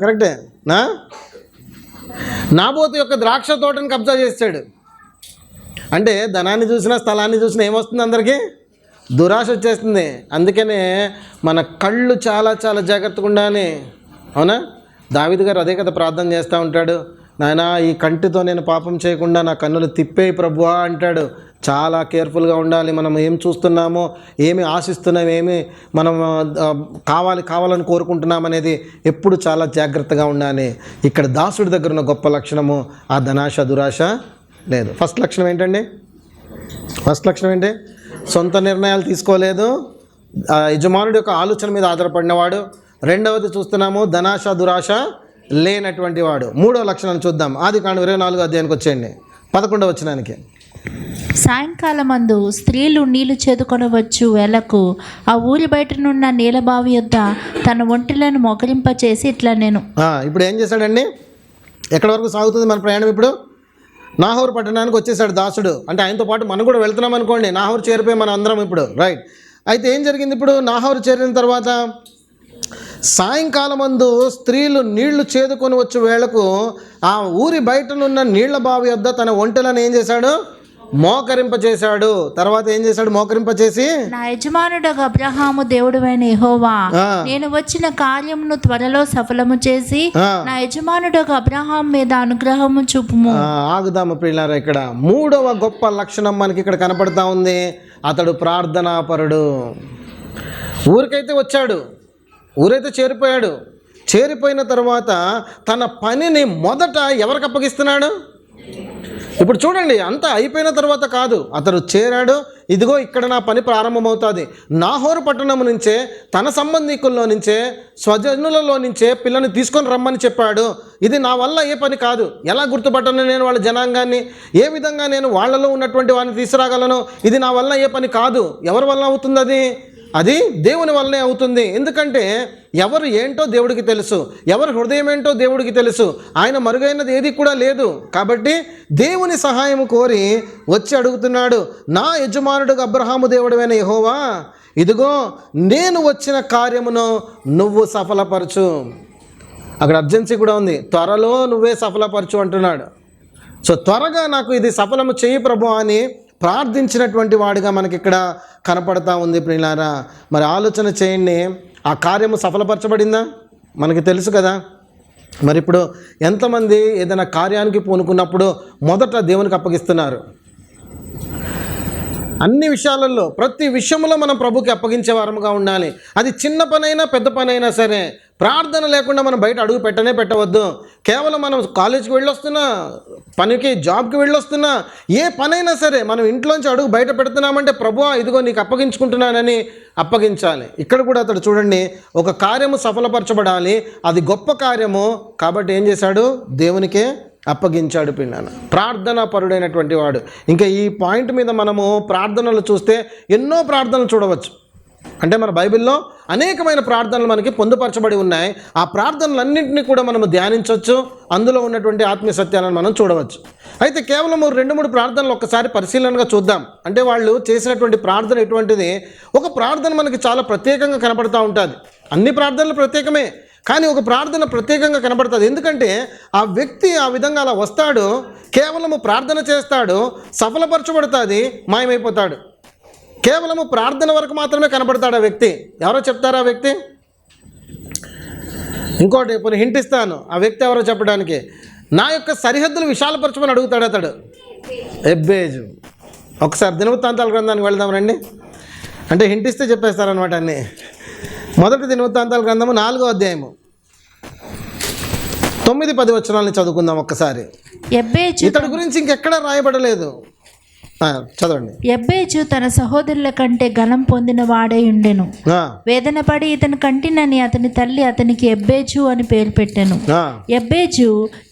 కరెక్టే. నాబోతు యొక్క ద్రాక్ష తోటని కబ్జా చేశాడు. అంటే ధనాన్ని చూసినా స్థలాన్ని చూసినా ఏమొస్తుంది? అందరికీ దురాశ వచ్చేస్తుంది. అందుకనే మన కళ్ళు చాలా జాగ్రత్తగా ఉండాలి. అవునా? దావీదు గారు అదే కదా ప్రార్థన చేస్తూ ఉంటాడు, నాయనా ఈ కంటితో నేను పాపం చేయకుండా నా కన్నులు తిప్పేయి ప్రభువా అంటాడు. చాలా కేర్ఫుల్గా ఉండాలి. మనం ఏం చూస్తున్నామో, ఏమి ఆశిస్తున్నాం, ఏమి మనం కావాలని కోరుకుంటున్నాం అనేది ఎప్పుడు చాలా జాగ్రత్తగా ఉండాలి. ఇక్కడ దాసుడి దగ్గర ఉన్న గొప్ప లక్షణము ఆ ధనాశ, దురాశ లేదు. ఫస్ట్ లక్షణం ఏంటండి? సొంత నిర్ణయాలు తీసుకోలేదు, యజమానుడి యొక్క ఆలోచన మీద ఆధారపడినవాడు. రెండవది చూస్తున్నాము ధనాశ, దురాశ లేనటువంటి వాడు. మూడవ లక్షణాన్ని చూద్దాం. ఆదికాండం 24వ అధ్యాయానికి వచ్చేయండి, 11వ వచనానికి. సాయంకాలమందు స్త్రీలు నీళ్లు చేదుకొనవచ్చు వేళకు ఆ ఊరి బయటనున్న నీలబావి యొద్ద తన ఒంటిలను మొకరింపచేసి ఇట్లా నేను. ఇప్పుడు ఏం చేశాడండి? ఎక్కడి వరకు సాగుతుంది మన ప్రయాణం? ఇప్పుడు నాహోరు పట్టణానికి వచ్చేసాడు దాసుడు. అంటే ఆయనతో పాటు మనం కూడా వెళ్తున్నాం అనుకోండి. నాహోరు చేరిపోయి మనం అందరం ఇప్పుడు, రైట్. అయితే ఏం జరిగింది? ఇప్పుడు నాహోరు చేరిన తర్వాత సాయంకాలమందు స్త్రీలు నీళ్లు చేదుకొని వచ్చు వేళకు ఆ ఊరి బయటనున్న నీళ్ల బావి వద్ద తన ఒంటెలను ఏం చేశాడు? మోకరింపచేశాడు. తర్వాత ఏం చేశాడు? మోకరింపచేసి, నా యజమానుడగు అబ్రహాము దేవుడైన యెహోవా, ఆ. నేను వచ్చిన కార్యమును త్వరలో సఫలము చేసి ఆ. నా యజమానుడగు అబ్రహాం మీద అనుగ్రహము చూపుము. ఆగుదాము ప్రియులారా. ఇక్కడ మూడవ గొప్ప లక్షణం మనకి ఇక్కడ కనపడతా ఉంది. అతడు ప్రార్థనాపరుడు. ఊరికైతే వచ్చాడు, ఊరైతే చేరిపోయాడు. చేరిపోయిన తర్వాత తన పనిని మొదట ఎవరికి అప్పగిస్తున్నాడు? ఇప్పుడు చూడండి, అంతా అయిపోయిన తర్వాత కాదు, అతడు చేరాడు. ఇదిగో ఇక్కడ నా పని ప్రారంభమవుతుంది. నాహోరు పట్టణం నుంచే, తన సంబంధికుల్లో నుంచే, స్వజనులలో నుంచే పిల్లని తీసుకొని రమ్మని చెప్పాడు. ఇది నా వల్ల ఏ పని కాదు. ఎలా గుర్తుపట్టను నేను వాళ్ళ జనాంగాన్ని? ఏ విధంగా నేను వాళ్ళలో ఉన్నటువంటి వారిని తీసుకురాగలను? ఇది నా వల్ల ఏ పని కాదు. ఎవరి వల్ల అవుతుంది? అది దేవుని వల్లనే అవుతుంది. ఎందుకంటే ఎవరు ఏంటో దేవుడికి తెలుసు, ఎవరి హృదయం ఏంటో దేవుడికి తెలుసు. ఆయన మరుగైనది ఏది కూడా లేదు. కాబట్టి దేవుని సహాయం కోరి వచ్చి అడుగుతున్నాడు, నా యజమానుడుగా అబ్రహాము దేవుడైన యెహోవా, ఇదిగో నేను వచ్చిన కార్యమును నువ్వు సఫలపరచు. అక్కడ అర్జెన్సీ కూడా ఉంది, త్వరలో నువ్వే సఫలపరచు అంటున్నాడు. సో త్వరగా నాకు ఇది సఫలము చేయి ప్రభు అని ప్రార్థించినటువంటి వాడిగా మనకి ఇక్కడ కనపడతా ఉంది ప్రియులారా. మరి ఆలోచన చేయండి, ఆ కార్యము సఫలపరచబడిందా? మనకి తెలుసు కదా. మరి ఇప్పుడు ఎంతమంది ఏదైనా కార్యానికి పూనుకున్నప్పుడు మొదట దేవునికి అప్పగిస్తున్నారు? అన్ని విషయాలలో, ప్రతి విషయంలో మనం ప్రభుకి అప్పగించే వారముగా ఉండాలి. అది చిన్న పనైనా పెద్ద పనైనా సరే. ప్రార్థన లేకుండా మనం బయట అడుగు పెట్టవద్దు. కేవలం మనం కాలేజీకి వెళ్ళొస్తున్నా, పనికి జాబ్కి వెళ్ళొస్తున్నా, ఏ పనైనా సరే మనం ఇంట్లోంచి అడుగు బయట పెడుతున్నామంటే ప్రభువా ఇదిగో నీకు అప్పగించుకుంటున్నానని అప్పగించాలి. ఇక్కడ కూడా అతడు చూడండి, ఒక కార్యము సఫలపరచబడాలి, అది గొప్ప కార్యము. కాబట్టి ఏం చేశాడు? దేవునికే అప్పగించాడు. పిన్నాను ప్రార్థనా పరుడైనటువంటి వాడు. ఇంకా ఈ పాయింట్ మీద మనము ప్రార్థనలు చూస్తే ఎన్నో ప్రార్థనలు చూడవచ్చు. అంటే మన బైబిల్లో అనేకమైన ప్రార్థనలు మనకి పొందుపరచబడి ఉన్నాయి. ఆ ప్రార్థనలన్నింటినీ కూడా మనము ధ్యానించవచ్చు. అందులో ఉన్నటువంటి ఆత్మీయ సత్యాలను మనం చూడవచ్చు. అయితే కేవలం 2-3 ప్రార్థనలు ఒక్కసారి పరిశీలనగా చూద్దాం. అంటే వాళ్ళు చేసినటువంటి ప్రార్థన ఎటువంటిది? ఒక ప్రార్థన మనకి చాలా ప్రత్యేకంగా కనపడుతూ ఉంటుంది. అన్ని ప్రార్థనలు ప్రత్యేకమే, కానీ ఒక ప్రార్థన ప్రత్యేకంగా కనబడుతుంది. ఎందుకంటే ఆ వ్యక్తి ఆ విధంగా అలా వస్తాడు, కేవలము ప్రార్థన చేస్తాడు, సఫలపరచబడుతుంది, మాయమైపోతాడు. కేవలము ప్రార్థన వరకు మాత్రమే కనబడతాడు ఆ వ్యక్తి. ఎవరో చెప్తారు ఆ వ్యక్తి? ఇంకోటి ఇప్పుడు హింట్ ఇస్తాను. ఆ వ్యక్తి ఎవరో చెప్పడానికి, నా యొక్క సరిహద్దులు విశాలపరచమని అడుగుతాడు అతడు. ఎబ్బేజు. ఒకసారి దినవృత్తాంతాల గ్రంథానికి వెళ్దాం రండి. అంటే హింట్ ఇస్తే చెప్పేస్తారనమాట అన్నీ. మొదటి దినవృత్తాంతాల గ్రంథము 4వ అధ్యాయము 9-10 వచనాలని చదువుకుందాం ఒక్కసారి. ఇతడి గురించి ఇంకెక్కడా రాయబడలేదు. చదవండి. ఎబ్బేజు తన సహోదరుల కంటే ఘనం పొందిన వాడై ఉండెను. వేదన పడి ఇతని కంటినని అతని తల్లి అతనికి ఎబ్బేజు అని పేరు పెట్టెను. ఎబ్బేజు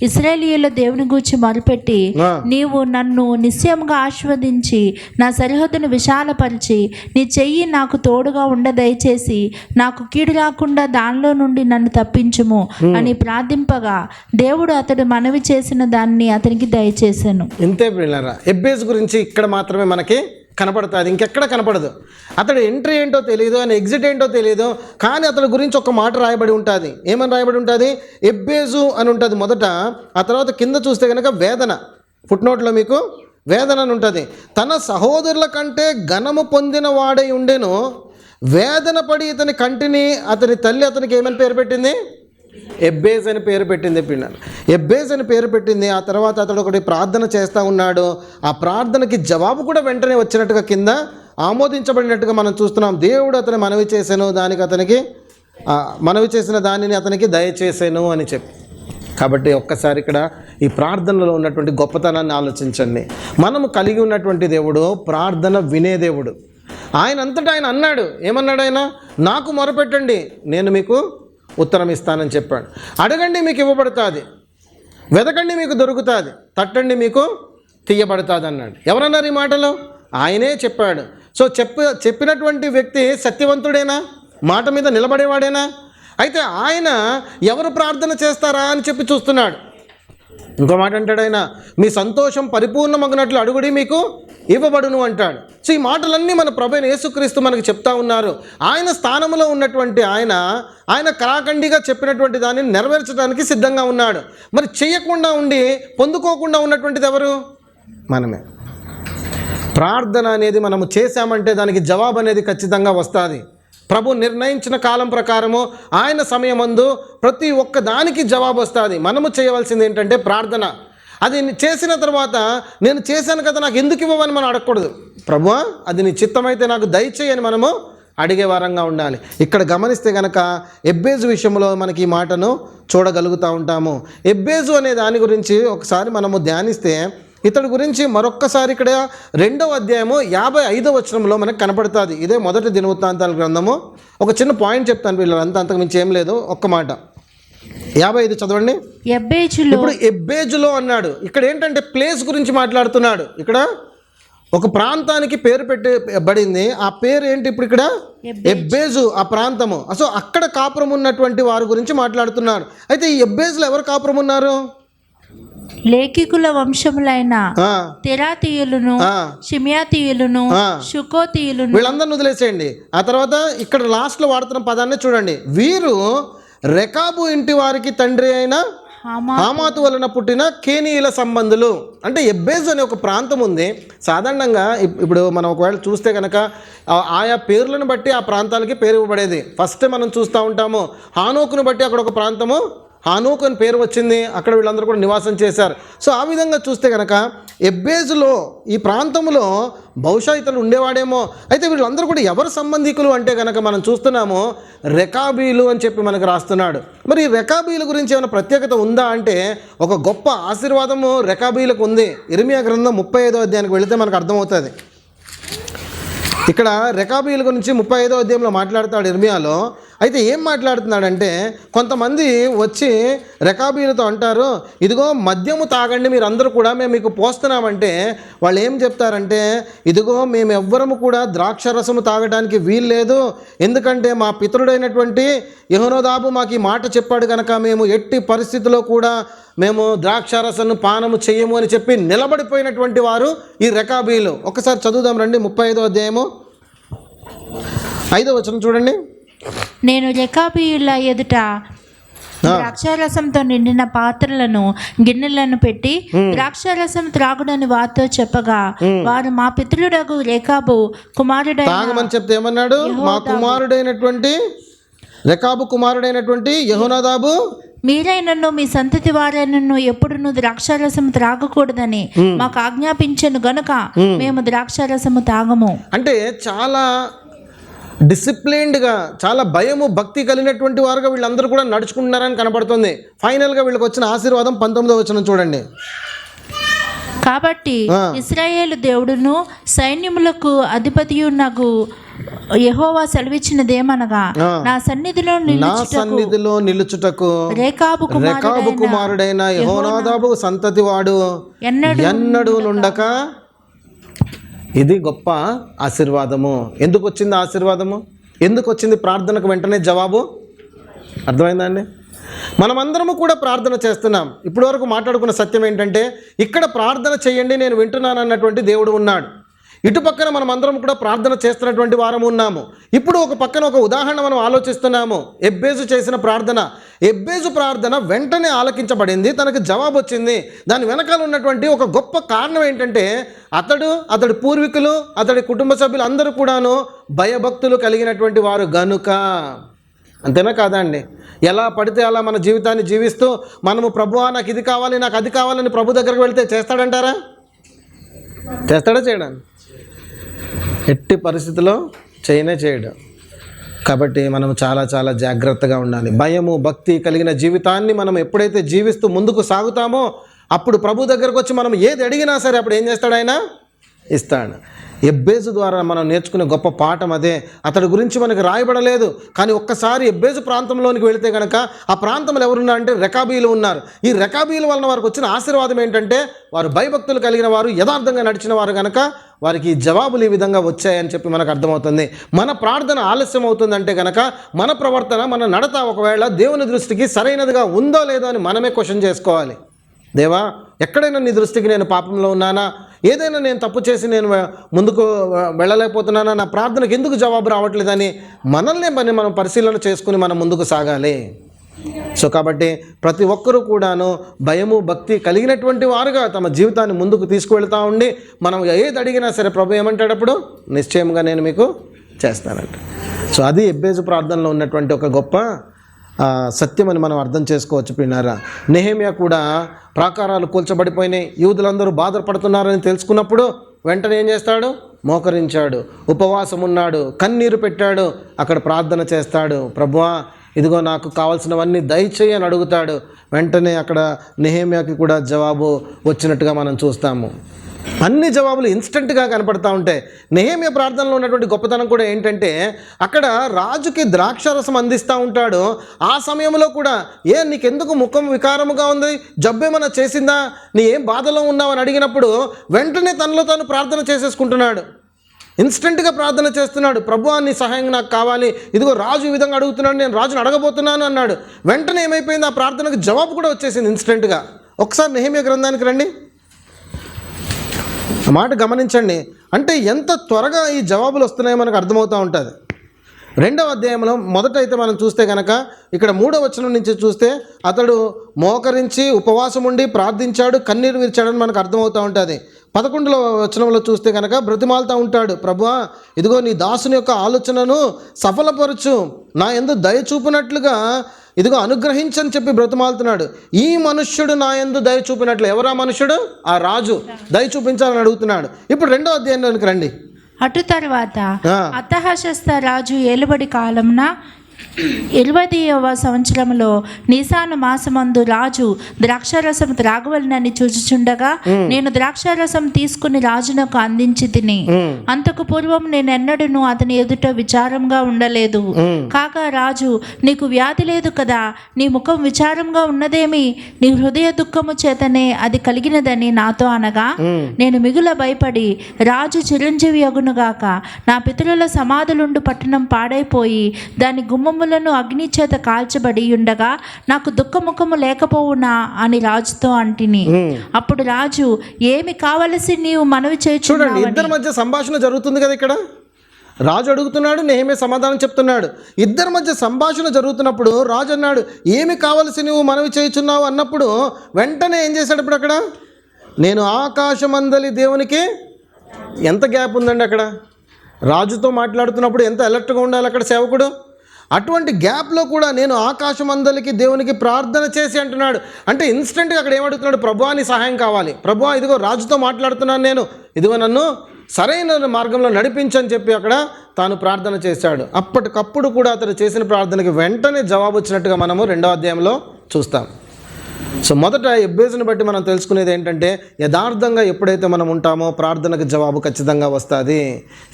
ఇశ్రాయేలీయుల దేవుని గూర్చి మొరుపెట్టి, నీవు నన్ను నిశ్చయముగా ఆశీర్వదించి నా సరిహద్దును విశాలపరిచి నీ చెయ్యి నాకు తోడుగా ఉండ దయచేసి నాకు కీడు రాకుండా దానిలో నుండి నన్ను తప్పించుము అని ప్రార్థింపగా దేవుడు అతడు మనవి చేసిన దాన్ని అతనికి దయచేసాను. ఇంతే పిల్లరా, ఎబ్బేజు గురించి ఇక్కడ మాత్రమే మనకి కనపడుతుంది, ఇంకెక్కడ కనపడదు. అతడు ఎంట్రీ ఏంటో తెలియదు, ఆయన ఎగ్జిట్ ఏంటో తెలియదు, కానీ అతడి గురించి ఒక మాట రాయబడి ఉంటుంది. ఏమని రాయబడి ఉంటుంది? ఎబ్బేజు అని ఉంటుంది మొదట. ఆ తర్వాత కింద చూస్తే కనుక వేదన, ఫుట్నోట్లో మీకు వేదన అని ఉంటుంది. తన సహోదరుల కంటే ఘనము పొందిన వాడై ఉండెను, వేదన పడి ఇతని కంటిని అతని తల్లి అతనికి ఏమని పేరు పెట్టింది? ఎబ్బేజ్ అని పేరు పెట్టింది. పిల్లలు ఎబ్బేజ్ అని పేరు పెట్టింది. ఆ తర్వాత అతడు ఒకటి ప్రార్థన చేస్తూ ఉన్నాడు. ఆ ప్రార్థనకి జవాబు కూడా వెంటనే వచ్చినట్టుగా కింద ఆమోదించబడినట్టుగా మనం చూస్తున్నాం. దేవుడు అతను మనవి చేశాను, దానికి అతనికి మనవి చేసిన దానిని అతనికి దయచేసాను అని చెప్పి. కాబట్టి ఒక్కసారి ఇక్కడ ఈ ప్రార్థనలో ఉన్నటువంటి గొప్పతనాన్ని ఆలోచించండి. మనము కలిగి ఉన్నటువంటి దేవుడు ప్రార్థన వినే దేవుడు. ఆయన అంతటా ఆయన అన్నాడు, ఏమన్నాడు ఆయన? నాకు మొరపెట్టండి, నేను మీకు ఉత్తరం ఇస్తానని చెప్పాడు. అడగండి మీకు ఇవ్వబడుతుంది, వెతకండి మీకు దొరుకుతుంది, తట్టండి మీకు తీయబడుతుంది అన్నాడు. ఎవరన్నారు ఈ మాటలు? ఆయనే చెప్పాడు. సో చెప్పినటువంటి వ్యక్తి సత్యవంతుడేనా? మాట మీద నిలబడేవాడేనా? అయితే ఆయన ఎవరు ప్రార్థన చేస్తారా అని చెప్పి చూస్తున్నాడు. ఇంకో మాట అంటాడు ఆయన, మీ సంతోషం పరిపూర్ణమగినట్లు అడుగుడి మీకు ఇవ్వబడును అంటాడు. సో ఈ మాటలన్నీ మన ప్రభువైన యేసుక్రీస్తు మనకు చెప్తా ఉన్నారు. ఆయన స్థానంలో ఉన్నటువంటి ఆయన కరాఖండిగా చెప్పినటువంటి దాన్ని నెరవేర్చడానికి సిద్ధంగా ఉన్నాడు. మరి చేయకుండా ఉండి పొందుకోకుండా ఉన్నటువంటిది ఎవరు? మనమే. ప్రార్థన అనేది మనము చేశామంటే దానికి జవాబు అనేది ఖచ్చితంగా వస్తుంది. ప్రభు నిర్ణయించిన కాలం ప్రకారము ఆయన సమయమందు ప్రతి ఒక్క దానికి జవాబు వస్తుంది. మనము చేయవలసింది ఏంటంటే ప్రార్థన. అది చేసిన తర్వాత నేను చేశాను కదా నాకు ఎందుకు ఇవ్వవని మనం అడగకూడదు. ప్రభువా అది నీ చిత్తమైతే నాకు దయచేయని మనము అడిగే వారంగా ఉండాలి. ఇక్కడ గమనిస్తే కనుక ఎబ్బేజు విషయంలో మనకి ఈ మాటను చూడగలుగుతూ ఉంటాము. ఎబ్బేజు అనే దాని గురించి ఒకసారి మనము ధ్యానిస్తే ఇతడి గురించి మరొక్కసారి ఇక్కడ 2వ అధ్యాయము 55వ వచనంలో మనకు కనపడుతుంది. ఇదే మొదటి దినవృత్తాంతాల గ్రంథము. ఒక చిన్న పాయింట్ చెప్తాను పిల్లలంతా, అంతకు మించి ఏం లేదు. ఒక్క మాట 55 చదవండి. ఇప్పుడు ఎబ్బేజులో అన్నాడు. ఇక్కడ ఏంటంటే ప్లేస్ గురించి మాట్లాడుతున్నాడు. ఇక్కడ ఒక ప్రాంతానికి పేరు పెట్టబడింది. ఆ పేరు ఏంటి ఇప్పుడు ఇక్కడ? ఎబ్బేజు, ఆ ప్రాంతము. సో అక్కడ కాపురం ఉన్నటువంటి వారి గురించి మాట్లాడుతున్నాడు. అయితే ఈ ఎబ్బేజులో ఎవరు కాపురం ఉన్నారు? లేఖికుల వంశములైన తెరాతీయులను, షిమియాతీయులను, షుకోతీయులను, వీళ్ళందరిని వదిలేసేయండి. ఆ తర్వాత ఇక్కడ లాస్ట్లో వాడుతున్న పదాన్ని చూడండి. వీరు రెకాబు ఇంటి వారికి తండ్రి అయిన హామాతు వలన పుట్టిన కేనీయుల సంబంధులు. అంటే ఎబ్బేజు అనే ఒక ప్రాంతం ఉంది. సాధారణంగా ఇప్పుడు మనం ఒకవేళ చూస్తే కనుక ఆయా పేర్లను బట్టి ఆ ప్రాంతాలకి పేరు ఇవ్వబడేది. ఫస్ట్ మనం చూస్తూ ఉంటాము హానోకును బట్టి అక్కడ ఒక ప్రాంతము హానోకు అని పేరు వచ్చింది. అక్కడ వీళ్ళందరూ కూడా నివాసం చేశారు. సో ఆ విధంగా చూస్తే కనుక ఎబ్బేజులో ఈ ప్రాంతంలో బహుశా ఇతను ఉండేవాడేమో. అయితే వీళ్ళందరూ కూడా ఎవరు సంబంధికులు అంటే కనుక మనం చూస్తున్నాము రెకాబీలు అని చెప్పి మనకు రాస్తున్నాడు. మరి ఈ రెకాబీల గురించి ఏమైనా ప్రత్యేకత ఉందా అంటే ఒక గొప్ప ఆశీర్వాదము రెకాబీలకు ఉంది. ఇర్మియా గ్రంథం 35వ అధ్యాయానికి వెళితే మనకు అర్థమవుతుంది. ఇక్కడ రెకాబీల గురించి 35వ అధ్యాయంలో మాట్లాడతాడు ఇర్మియాలో. అయితే ఏం మాట్లాడుతున్నాడంటే కొంతమంది వచ్చి రెకాబీలతో అంటారు, ఇదిగో మద్యము తాగండి మీరందరూ కూడా, మేము మీకు పోస్తున్నామంటే వాళ్ళు ఏం చెప్తారంటే, ఇదిగో మేము ఎవ్వరము కూడా ద్రాక్షరసము తాగడానికి వీల్లేదు, ఎందుకంటే మా పితరుడైనటువంటి యెహోనాదాబు మాకు ఈ మాట చెప్పాడు కనుక మేము ఎట్టి పరిస్థితిలో కూడా మేము ద్రాక్షారసను పానము చేయము అని చెప్పి నిలబడిపోయినటువంటి వారు ఈ రెకాబీలు. ఒకసారి చదువుదాం రండి. 35వ అధ్యాయము 5వ వచనం చూడండి. నేను రెకాబీయుల ఎదుట ద్రాక్షారసంతో నిండిన పాత్రలను గిన్నెలను పెట్టి ద్రాక్షారసం త్రాగుడని వారితో చెప్పగా వారు మా పితరుడగు రేకాబు కుమారుడైన తాగమని చెప్తే ఏమన్నాడు? మా కుమారుడైనటువంటి రెకాబు కుమారుడైనటువంటి యెహోనాదాబు మీరైనను మీ సంతతి వారైనను ఎప్పుడును ద్రాక్షారసం త్రాగకూడదని మాకు ఆజ్ఞాపించను గనుక మేము ద్రాక్షారసము తాగము. అంటే చాలా డిసిప్లిన్డ్గా, చాలా భయము భక్తి కలిగినటువంటి వారుగా వీళ్ళందరూ కూడా నడుచుకుంటున్నారని కనపడుతుంది. ఫైనల్గా వీళ్ళకి వచ్చిన ఆశీర్వాదం 19వ వచనం చూడండి. కాబట్టి ఇశ్రాయేలు దేవుడును సైన్యములకు అధిపతియునగు యెహోవా సెలవిచ్చినదేమనగా నా సన్నిధిలో నిలుచుటకు రేకాబు కుమారుడైన యెహోనాదాబు సంతతి వాడు ఎన్నడూ నుండక. ఇది గొప్ప ఆశీర్వాదము. ఎందుకు వచ్చింది ఆశీర్వాదము? ఎందుకు వచ్చింది ప్రార్థనకు వెంటనే జవాబు? అర్థమైందండి? మనమందరము కూడా ప్రార్థన చేస్తున్నాం. ఇప్పటి వరకు మాట్లాడుకున్న సత్యం ఏంటంటే ఇక్కడ ప్రార్థన చేయండి నేను వింటున్నాను అన్నటువంటి దేవుడు ఉన్నాడు. ఇటు పక్కన మనం అందరం కూడా ప్రార్థన చేస్తున్నటువంటి వారం ఉన్నాము. ఇప్పుడు ఒక పక్కన ఒక ఉదాహరణ మనం ఆలోచిస్తున్నాము. ఎబ్బేజు చేసిన ప్రార్థన, ఎబ్బేజు ప్రార్థన వెంటనే ఆలకించబడింది, తనకు జవాబు వచ్చింది. దాని వెనకాల ఉన్నటువంటి ఒక గొప్ప కారణం ఏంటంటే అతడి పూర్వీకులు, అతడి కుటుంబ సభ్యులు అందరూ కూడాను భయభక్తులు కలిగినటువంటి వారు గనుక. అంతేనా కాదా అండి? ఎలా పడితే అలా మన జీవితాన్ని జీవిస్తూ మనము ప్రభువా నాకు ఇది కావాలి నాకు అది కావాలని ప్రభు దగ్గరకు వెళ్తే చేస్తాడంటారా? చేస్తాడా? చేయడానికి ఎట్టి పరిస్థితిలో చేయడు. కాబట్టి మనం చాలా చాలా జాగ్రత్తగా ఉండాలి. భయము భక్తి కలిగిన జీవితాన్ని మనం ఎప్పుడైతే జీవిస్తూ ముందుకు సాగుతామో అప్పుడు ప్రభు దగ్గరకు వచ్చి మనం ఏది అడిగినా సరే అప్పుడు ఏం చేస్తాడు? ఆయన ఇస్తాడు. ఎబ్బేజు ద్వారా మనం నేర్చుకునే గొప్ప పాఠం అదే. అతడి గురించి మనకు రాయబడలేదు, కానీ ఒక్కసారి ఎబ్బేజు ప్రాంతంలోనికి వెళితే కనుక ఆ ప్రాంతంలో ఎవరున్నారంటే రెకాబీలు ఉన్నారు. ఈ రెకాబీల వలన వారికి వచ్చిన ఆశీర్వాదం ఏంటంటే వారు భయభక్తులు కలిగిన వారు, యథార్థంగా నడిచిన వారు కనుక వారికి జవాబులు ఈ విధంగా వచ్చాయని చెప్పి మనకు అర్థమవుతుంది. మన ప్రార్థన ఆలస్యం అవుతుందంటే కనుక మన ప్రవర్తన, మన నడత ఒకవేళ దేవుని దృష్టికి సరైనదిగా ఉందో లేదో అని మనమే క్వశ్చన్ చేసుకోవాలి. దేవా, ఎక్కడైనా నీ దృష్టికి నేను పాపంలో ఉన్నానా? ఏదైనా నేను తప్పు చేసి నేను ముందుకు వెళ్ళలేకపోతున్నానా? నా ప్రార్థనకు ఎందుకు జవాబు రావట్లేదని మనల్ని మనం పరిశీలన చేసుకుని మనం ముందుకు సాగాలి. సో కాబట్టి ప్రతి ఒక్కరూ కూడాను భయము భక్తి కలిగినటువంటి వారుగా తమ జీవితాన్ని ముందుకు తీసుకువెళ్తూ ఉండి మనం ఏది అడిగినా సరే ప్రభు ఏమంటాడప్పుడు నిశ్చయంగా నేను మీకు చేస్తానంట. సో అది ఎబ్బేజు ప్రార్థనలో ఉన్నటువంటి ఒక గొప్ప సత్యమని మనం అర్థం చేసుకోవచ్చు ప్రియులారా. నెహెమ్యా కూడా ప్రాకారాలు కూల్చబడిపోయినాయి, యూదులందరూ బాధపడుతున్నారని తెలుసుకున్నప్పుడు వెంటనే ఏం చేస్తాడు? మోకరించాడు, ఉపవాసం ఉన్నాడు, కన్నీరు పెట్టాడు, అక్కడ ప్రార్థన చేస్తాడు. ప్రభువా ఇదిగో నాకు కావాల్సినవన్నీ దయచేయి అని అడుగుతాడు. వెంటనే అక్కడ నెహెమ్యాకి కూడా జవాబు వచ్చినట్టుగా మనం చూస్తాము. అన్ని జవాబులు ఇన్స్టెంట్గా కనపడతా ఉంటాయి. నెహెమ్యా ప్రార్థనలో ఉన్నటువంటి గొప్పతనం కూడా ఏంటంటే అక్కడ రాజుకి ద్రాక్షారసం అందిస్తూ ఉంటాడు. ఆ సమయంలో కూడా నీకెందుకు ముఖం వికారముగా ఉంది, జబ్బేమన్నా చేసిందా, నీ ఏం బాధలో ఉన్నావు అని అడిగినప్పుడు వెంటనే తనలో తాను ప్రార్థన చేసేసుకుంటున్నాడు. ఇన్స్టెంట్గా ప్రార్థన చేస్తున్నాడు. ప్రభువా నీ సహాయం నాకు కావాలి, ఇదిగో రాజు ఈ విధంగా అడుగుతున్నాడు, నేను రాజును అడగబోతున్నాను అన్నాడు. వెంటనే ఏమైపోయింది? ఆ ప్రార్థనకు జవాబు కూడా వచ్చేసింది ఇన్స్టెంట్గా. ఒకసారి నెహెమ్యా గ్రంథానికి రండి, ఆ మాట గమనించండి. అంటే ఎంత త్వరగా ఈ జవాబులు వస్తున్నాయో మనకు అర్థమవుతూ ఉంటుంది. 2వ అధ్యాయంలో మొదట అయితే మనం చూస్తే కనుక ఇక్కడ 3వ వచనం నుంచి చూస్తే అతడు మోకరించి ఉపవాసం ఉండి ప్రార్థించాడు, కన్నీరు విరిచాడని మనకు అర్థమవుతూ ఉంటుంది. 11వ వచనంలో చూస్తే కనుక బ్రతిమాలుతూ ఉంటాడు, ప్రభువా ఇదిగో నీ దాసుని యొక్క ఆలోచనను సఫలపరచు, నా యందు దయ చూపినట్లుగా ఇదిగో అనుగ్రహించని చెప్పి బ్రతిమాలుతున్నాడు. ఈ మనుష్యుడు నా యందు దయ చూపినట్లు, ఎవరా మనుష్యుడు? ఆ రాజు దయ చూపించాలని అడుగుతున్నాడు. ఇప్పుడు 2వ అధ్యాయంలోనికి రండి. అటు తర్వాత అర్తహషస్త రాజు ఏలుబడి కాలంన 20వ సంవత్సరంలో నిసాను మాసమందు రాజు ద్రాక్షారసం త్రాగవలనని చూచుచుండగా నేను ద్రాక్షారసం తీసుకుని రాజునకు అందించి తిని, అంతకు పూర్వం నేను ఎన్నడూను అతని ఎదుట విచారంగా ఉండలేదు. కాగా రాజు, నీకు వ్యాధి లేదు కదా, నీ ముఖం విచారంగా ఉన్నదేమి, నీ హృదయ దుఃఖము చేతనే అది కలిగినదని నాతో అనగా, నేను మిగుల భయపడి రాజు చిరంజీవి అగునుగాక, నా పితరుల సమాధులుండు పట్టణం పాడైపోయి దాని గుమ్మములను అగ్ని చేత కాల్చబడి ఉండగా నాకు దుఃఖముఖము లేకపోవునా అని రాజుతో అంటిని. అప్పుడు రాజు, ఏమి కావలసి నీవు మనవి చేయుచు. చూడండి, ఇద్దరి మధ్య సంభాషణ జరుగుతుంది కదా. ఇక్కడ రాజు అడుగుతున్నాడు, నెహెమ్యా సమాధానం చెప్తున్నాడు. ఇద్దరి మధ్య సంభాషణ జరుగుతున్నప్పుడు రాజు అన్నాడు, ఏమి కావలసి నువ్వు మనవి చేయుచున్నావు అన్నప్పుడు వెంటనే ఏం చేశాడు? ఇప్పుడు అక్కడ నేను ఆకాశమందలి దేవునికి, ఎంత గ్యాప్ ఉందండి అక్కడ. రాజుతో మాట్లాడుతున్నప్పుడు ఎంత అలర్ట్గా ఉండాలి అక్కడ సేవకుడు. అటువంటి గ్యాప్లో కూడా నేను ఆకాశమందలికి దేవునికి ప్రార్థన చేసి అంటున్నాడు. అంటే ఇన్స్టెంట్గా అక్కడ ఏమడుగుతున్నాడు? ప్రభువా నీ సహాయం కావాలి, ప్రభువా ఇదిగో రాజుతో మాట్లాడుతున్నాను నేను, ఇదిగో నన్ను సరైన మార్గంలో నడిపించని చెప్పి అక్కడ తాను ప్రార్థన చేశాడు. అప్పటికప్పుడు కూడా అతడు చేసిన ప్రార్థనకి వెంటనే జవాబు వచ్చినట్టుగా మనము 2వ అధ్యాయంలో చూస్తాం. సో మొదట ఎబ్బేజుని బట్టి మనం తెలుసుకునేది ఏంటంటే యథార్థంగా ఎప్పుడైతే మనం ఉంటామో ప్రార్థనకు జవాబు ఖచ్చితంగా వస్తుంది.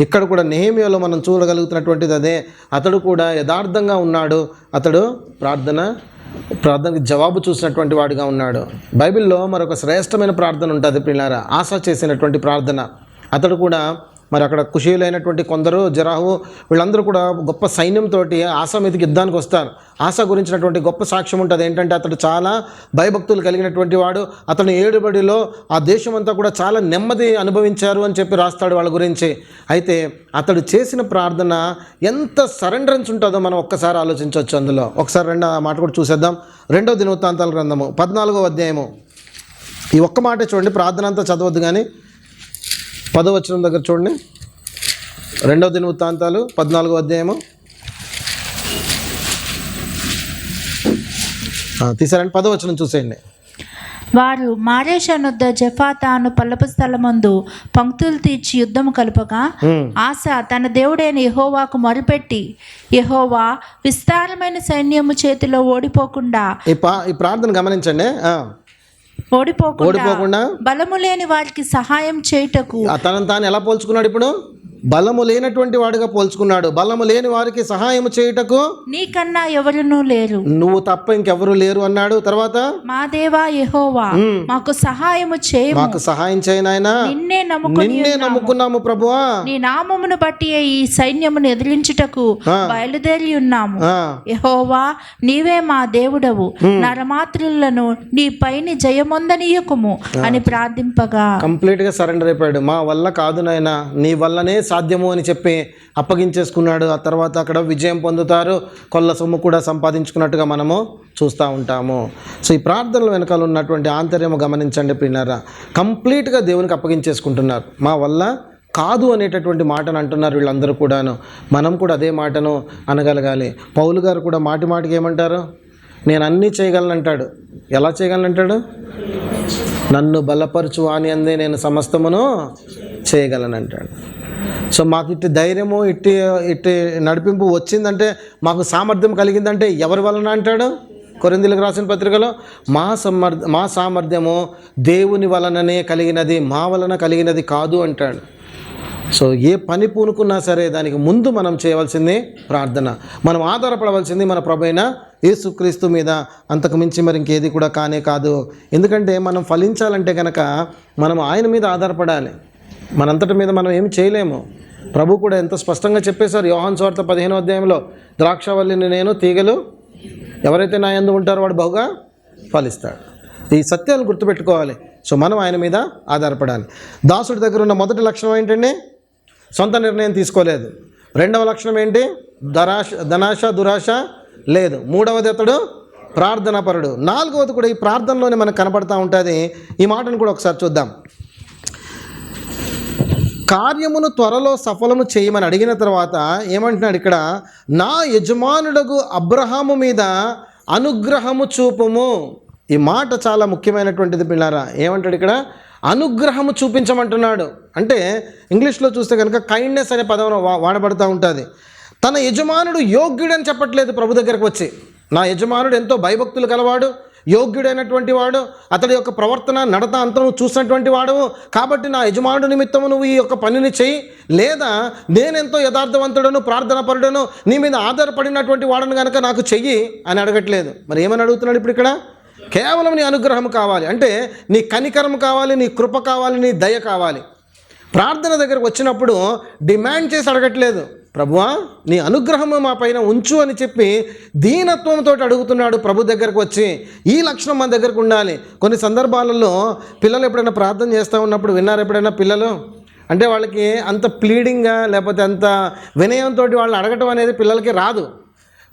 ఇక్కడ కూడా నెహెమ్యాలో మనం చూడగలుగుతున్నటువంటిది అదే. అతడు కూడా యథార్థంగా ఉన్నాడు, అతడు ప్రార్థనకి జవాబు చూసినటువంటి వాడిగా ఉన్నాడు. బైబిల్లో మరొక శ్రేష్టమైన ప్రార్థన ఉంటుంది ప్రియులారా, ఆశ చేసినటువంటి ప్రార్థన. అతడు కూడా మరి అక్కడ కుషీయులైనటువంటి కొందరు, జరాహు, వీళ్ళందరూ కూడా గొప్ప సైన్యంతో ఆశ మీదకి యుద్ధానికి వస్తారు. ఆశ గురించినటువంటి గొప్ప సాక్ష్యం ఉంటుంది. ఏంటంటే అతడు చాలా భయభక్తులు కలిగినటువంటి వాడు. అతను ఏడుబడిలో ఆ దేశం అంతా కూడా చాలా నెమ్మది అనుభవించారు అని చెప్పి రాస్తాడు వాళ్ళ గురించి. అయితే అతడు చేసిన ప్రార్థన ఎంత సరెండరెన్స్ ఉంటుందో మనం ఒక్కసారి ఆలోచించవచ్చు. అందులో ఒకసారి ఆ మాట కూడా చూసేద్దాం. 2వ దినవృత్తాంతాల గ్రంథము 14వ అధ్యాయము. ఈ ఒక్క మాట చూడండి, ప్రార్థన అంతా చదవద్దు కానీ 10వ వచనం దగ్గర చూడండి. 2వ దినవృత్తాంతాలు 14వ అధ్యాయము తీసారండి. 10వ వచనం చూసేయండి. వారు మారేషానొద్ద జెఫాతాను పల్లపు స్థలమందు పంక్తులు తీర్చి యుద్ధము కలుపగా ఆశ తన దేవుడైన యెహోవాకు మొరపెట్టి, యెహోవా విస్తారమైన సైన్యము చేతిలో ఓడిపోకుండా, ఈ ప్రార్థన గమనించండి, ఓడిపోకుండా బలము లేని వారికి సహాయం చేయుటకు తనను తాను ఎలా పోల్చుకున్నాడు? ఇప్పుడు బలము లేనటువంటి వాడిగా పోల్చుకున్నాడు. బలము లేని వారికి సహాయం చేయుటకు నీకన్నా ఎవరునూ లేరు, నువ్వు తప్ప ఇంకెవరు లేరు అన్నాడు. తర్వాత మా దేవా యెహోవా మాకు సహాయము చేయము, మాకు సహాయం చేయనాయనా, నిన్నే నమ్ముకున్నాము ప్రభువా, నీ నామమును బట్టి ఈ సైన్యమును ఎదిరించుటకు బయలుదేరి ఉన్నాము. యెహోవా నీవే మా దేవుడవు, నరమాత్రులను నీ పైని జయమొందనీయకుము అని ప్రార్థింపగా కంప్లీట్ గా సరెండర్ అయిపోయాడు. మా వల్ల కాదు నాయనా, నీ వల్లనే సాధ్యము అని చెప్పి అప్పగించేసుకున్నాడు. ఆ తర్వాత అక్కడ విజయం పొందుతారు, కొల్ల సొమ్ము కూడా సంపాదించుకున్నట్టుగా మనము చూస్తూ ఉంటాము. సో ఈ ప్రార్థనల వెనకాల ఉన్నటువంటి ఆంతర్యము గమనించండి ప్రియులారా. కంప్లీట్గా దేవునికి అప్పగించేసుకుంటున్నారు. మా వల్ల కాదు అనేటటువంటి మాటను అంటున్నారు వీళ్ళందరూ కూడాను. మనం కూడా అదే మాటను అనగలగాలి. పౌలు గారు కూడా మాటి మాటికి ఏమంటారు? నేను అన్నీ చేయగలను అంటాడు. ఎలా చేయగలను అంటాడు? నన్ను బలపరచు అని అందే నేను సమస్తమును చేయగలను అంటాడు. సో మాకు ఇట్టి ధైర్యము ఇట్టి నడిపింపు వచ్చిందంటే, మాకు సామర్థ్యం కలిగిందంటే ఎవరి వలన అంటాడు? కొరింథీయులకు రాసిన పత్రికలో మా సామర్థ్యము దేవుని వలననే కలిగినది, మా వలన కలిగినది కాదు అంటాడు. సో ఏ పని పూనుకున్నా సరే దానికి ముందు మనం చేయవలసింది ప్రార్థన. మనం ఆధారపడవలసింది మన ప్రభువైన యేసుక్రీస్తు మీద. అంతకు మించి మరి ఇంకేది కూడా కానే కాదు. ఎందుకంటే మనం ఫలించాలంటే కనుక మనం ఆయన మీద ఆధారపడాలి. మనంతటి మీద మనం ఏమి చేయలేము. ప్రభు కూడా ఎంత స్పష్టంగా చెప్పేశారు యోహాను సువార్త 15వ అధ్యాయంలో, ద్రాక్షవల్లిని నేను, తీగలు ఎవరైతే నా యందు ఉంటారో వాడు బహుగా ఫలిస్తాడు. ఈ సత్యాలు గుర్తుపెట్టుకోవాలి. సో మనం ఆయన మీద ఆధారపడాలి. దాసుడి దగ్గర ఉన్న మొదటి లక్షణం ఏంటండి? సొంత నిర్ణయం తీసుకోలేదు. రెండవ లక్షణం ఏంటి? ధనాశ దురాశ లేదు. మూడవది అతడు ప్రార్థనాపరుడు. నాలుగవది కూడా ఈ ప్రార్థనలోనే మనకు కనపడతా ఉంటుంది. ఈ మాటను కూడా ఒకసారి చూద్దాం. కార్యమును త్వరలో సఫలము చేయమని అడిగిన తర్వాత ఏమంటున్నాడు ఇక్కడ? నా యజమానుడగు అబ్రహాము మీద అనుగ్రహము చూపుము. ఈ మాట చాలా ముఖ్యమైనటువంటిది పిల్లారా. ఏమంటాడు ఇక్కడ? అనుగ్రహము చూపించమంటున్నాడు. అంటే ఇంగ్లీష్లో చూస్తే కనుక కైండ్నెస్ అనే పదం వాడబడుతూ ఉంటుంది. తన యజమానుడు యోగ్యుడని చెప్పట్లేదు ప్రభు దగ్గరకు వచ్చి. నా యజమానుడు ఎంతో భయభక్తులు కలవాడు, యోగ్యుడైనటువంటి వాడు, అతడి యొక్క ప్రవర్తన నడత అంతా నువ్వు చూసినటువంటి వాడవు, కాబట్టి నా యజమానుడు నిమిత్తము నువ్వు ఈ యొక్క పనిని చెయ్యి, లేదా నేనెంతో యథార్థవంతుడను ప్రార్థనాపరుడను నీ మీద ఆధారపడినటువంటి వాడను కనుక నాకు చెయ్యి అని అడగట్లేదు. మరి ఏమని అడుగుతున్నాడు ఇప్పుడు ఇక్కడ? కేవలం నీ అనుగ్రహం కావాలి, అంటే నీ కనికరం కావాలి, నీ కృప కావాలి, నీ దయ కావాలి. ప్రార్థన దగ్గరకు వచ్చినప్పుడు డిమాండ్ చేసి అడగట్లేదు. ప్రభువా నీ అనుగ్రహము మా పైన ఉంచు అని చెప్పి దీనత్వంతో అడుగుతున్నాడు ప్రభు దగ్గరకు వచ్చి. ఈ లక్షణం మన దగ్గరకు ఉండాలి. కొన్ని సందర్భాలలో పిల్లలు ఎప్పుడైనా ప్రార్థన చేస్తూ ఉన్నప్పుడు విన్నారు ఎప్పుడైనా పిల్లలు? అంటే వాళ్ళకి అంత ప్లీడింగ్గా లేకపోతే అంత వినయంతో వాళ్ళు అడగటం అనేది పిల్లలకి రాదు.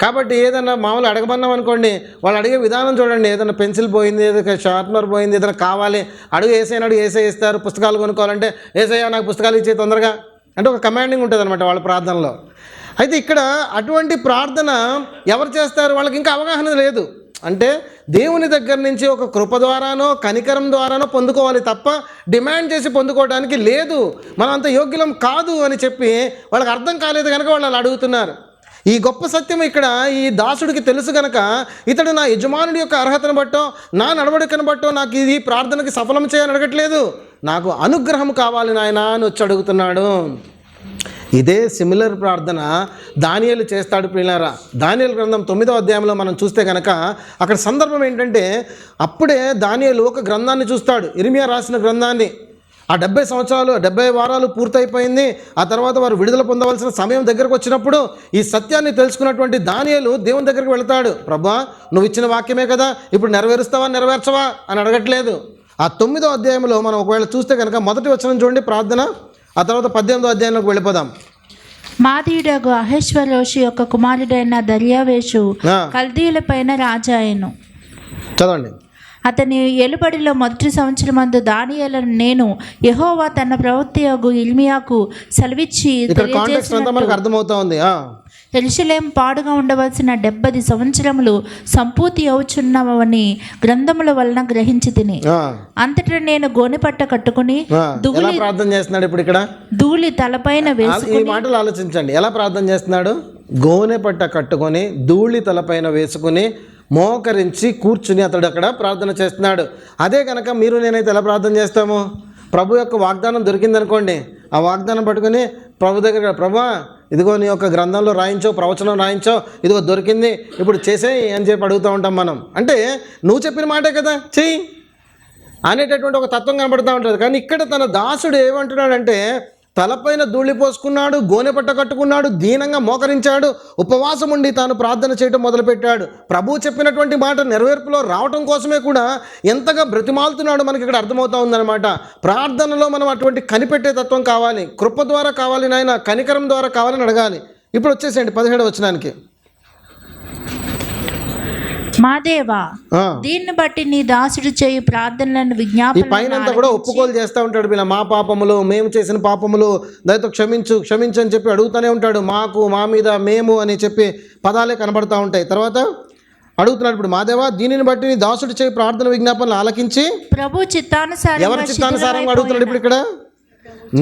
కాబట్టి ఏదైనా మామూలు అడగమన్నాం అనుకోండి, వాళ్ళు అడిగే విధానం చూడండి. ఏదైనా పెన్సిల్ పోయింది, ఏదైనా షార్ప్నర్ పోయింది, ఏదైనా కావాలి, అడుగు వేసే ఇస్తారు. పుస్తకాలు కొనుక్కోవాలంటే ఏసయ్యా నాకు పుస్తకాలు ఇచ్చే తొందరగా అంటే ఒక కమాండింగ్ ఉంటుంది అనమాట వాళ్ళ ప్రార్థనలో. అయితే ఇక్కడ అటువంటి ప్రార్థన ఎవరు చేస్తారు? వాళ్ళకి ఇంకా అవగాహన లేదు. అంటే దేవుని దగ్గర నుంచి ఒక కృప ద్వారానో కనికరం ద్వారానో పొందుకోవాలి తప్ప డిమాండ్ చేసి పొందుకోవడానికి లేదు. మనం అంత యోగ్యులం కాదు అని చెప్పి వాళ్ళకి అర్థం కాలేదు కనుక వాళ్ళు అలా అడుగుతున్నారు. ఈ గొప్ప సత్యం ఇక్కడ ఈ దాసుడికి తెలుసు కనుక ఇతడు నా యజమానుడి యొక్క అర్హతను బట్టో నా నడవడికను బట్టో నాకు ఈ ప్రార్థనకి సఫలం చేయని అడగట్లేదు, నాకు అనుగ్రహం కావాలి నాయనా అని వచ్చి అడుగుతున్నాడు. ఇదే సిమిలర్ ప్రార్థన దానియేలు చేస్తాడు ప్రియులారా. దానియేలు గ్రంథం 9వ అధ్యాయంలో మనం చూస్తే కనుక అక్కడ సందర్భం ఏంటంటే, అప్పుడే దానియేలు ఒక గ్రంథాన్ని చూస్తాడు, ఇర్మియా రాసిన గ్రంథాన్ని. ఆ 70 వారాలు పూర్తయిపోయింది. ఆ తర్వాత వారు విడుదల పొందవలసిన సమయం దగ్గరకు వచ్చినప్పుడు ఈ సత్యాన్ని తెలుసుకున్నటువంటి దానియేలు దేవుని దగ్గరికి వెళ్తాడు. ప్రభువా నువ్వు ఇచ్చిన వాక్యమే కదా, ఇప్పుడు నెరవేరుస్తావా నెరవేర్చవా అని అడగట్లేదు. ఆ 9వ అధ్యాయంలో మనం ఒకవేళ చూస్తే కనుక మొదటి వచనం చూడండి ప్రార్థన, ఆ తర్వాత 18వ అధ్యాయంలోకి వెళ్ళిపోదాం. మాదీయుడగు అహష్వేరోషు యొక్క కుమారుడైన దర్యావేషు కల్దీయుల పైన రాజు అయ్యెను. చదవండి. అతని ఏలుబడిలో మొదటి సంవత్సరమందు దానియేలును నేను యెహోవా తన ప్రవక్తయగు ఇర్మీయాకు సెలవిచ్చి అర్థమవుతోంది. యెరూషలేము పాడుగా ఉండవలసిన 70 సంవత్సరములు సంపూర్తి అవుచున్నవని గ్రంథముల వలన గ్రహించి తిని అంతటా నేను గోనెపట్ట కట్టుకుని ప్రార్థన చేస్తున్నాడు. ఇప్పుడు ఇక్కడ ధూళి తలపైన వేసుకుని, ఈ మాటలు ఆలోచించండి. ఎలా ప్రార్థన చేస్తున్నాడు? గోనెపట్ట కట్టుకొని ధూళి తలపైన వేసుకుని మోకరించి కూర్చుని అతడు అక్కడ ప్రార్థన చేస్తున్నాడు. అదే కనుక మీరు నేనైతే ఎలా ప్రార్థన చేస్తాము? ప్రభు యొక్క వాగ్దానం దొరికిందనుకోండి, ఆ వాగ్దానం పట్టుకొని ప్రభు దగ్గర, ప్రభువా ఇదిగో నీ యొక్క గ్రంథంలో రాయించో, ప్రవచనం రాయించో, ఇదిగో దొరికింది, ఇప్పుడు చేసేయి అని చెప్పి అడుగుతూ ఉంటాం మనం. అంటే నువ్వు చెప్పిన మాటే కదా, చెయ్యి అనేటటువంటి ఒక తత్వం కనబడుతూ ఉంటుంది. కానీ ఇక్కడ తన దాసుడు ఏమంటున్నాడంటే, తలపైన ధూళి పోసుకున్నాడు, గోనె పట్ట కట్టుకున్నాడు, దీనంగా మోకరించాడు, ఉపవాసం ఉండి తాను ప్రార్థన చేయడం మొదలుపెట్టాడు. ప్రభువు చెప్పినటువంటి మాట నెరవేర్పులో రావటం కోసమే కూడా ఎంతగా బ్రతిమాలుతున్నాడు మనకి ఇక్కడ అర్థమవుతా ఉందన్నమాట. ప్రార్థనలో మనం అటువంటి కనిపెట్టే తత్వం కావాలి, కృప ద్వారా కావాలి నాయన, కనికరం ద్వారా కావాలని అడగాలి. ఇప్పుడు వచ్చేసేయండి 17వ వచనానికి. మా దేవా, దీన్ని బట్టి నీ దాసుడు చేయు ప్రార్థనలను ఈ విజ్ఞాపన పైన కూడా ఒప్పుకోలు చేస్తూ ఉంటాడు. వీళ్ళ మా పాపములు, మేము చేసిన పాపములు దయతో క్షమించు క్షమించు అని చెప్పి అడుగుతూనే ఉంటాడు. మాకు, మా మీద, మేము అని చెప్పి పదాలే కనబడతా ఉంటాయి. తర్వాత అడుగుతున్నాడు ఇప్పుడు, మా దేవా దీనిని బట్టి నీ దాసుడు చేయి ప్రార్థన విజ్ఞాపనలు ఆలకించి. ప్రభు చిత్తానుసారం ఎవరి చిత్తానుసారంగా అడుగుతున్నాడు ఇప్పుడు ఇక్కడ?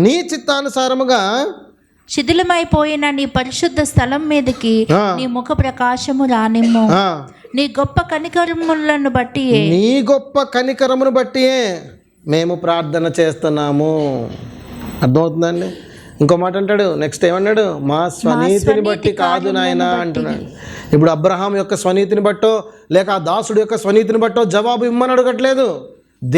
నీ చిత్తానుసారముగా శిథిలమైపోయిన నీ పరిశుద్ధ స్థలం మీదకి నీ ముఖ ప్రకాశము రానిమ్ము. నీ గొప్ప కనికరములను బట్టి, నీ గొప్ప కనికరమును బట్టి మేము ప్రార్థన చేస్తున్నాము. అర్థమవుతుందండి? ఇంకో మాట అంటాడు, నెక్స్ట్ ఏమన్నాడు? మా స్వనీతిని బట్టి కాదు నాయన అంటున్నాడు. ఇప్పుడు అబ్రహాం యొక్క స్వనీతిని బట్టో లేక ఆ దాసుడు యొక్క స్వనీతిని బట్టో జవాబు ఇమ్మని అడగట్లేదు.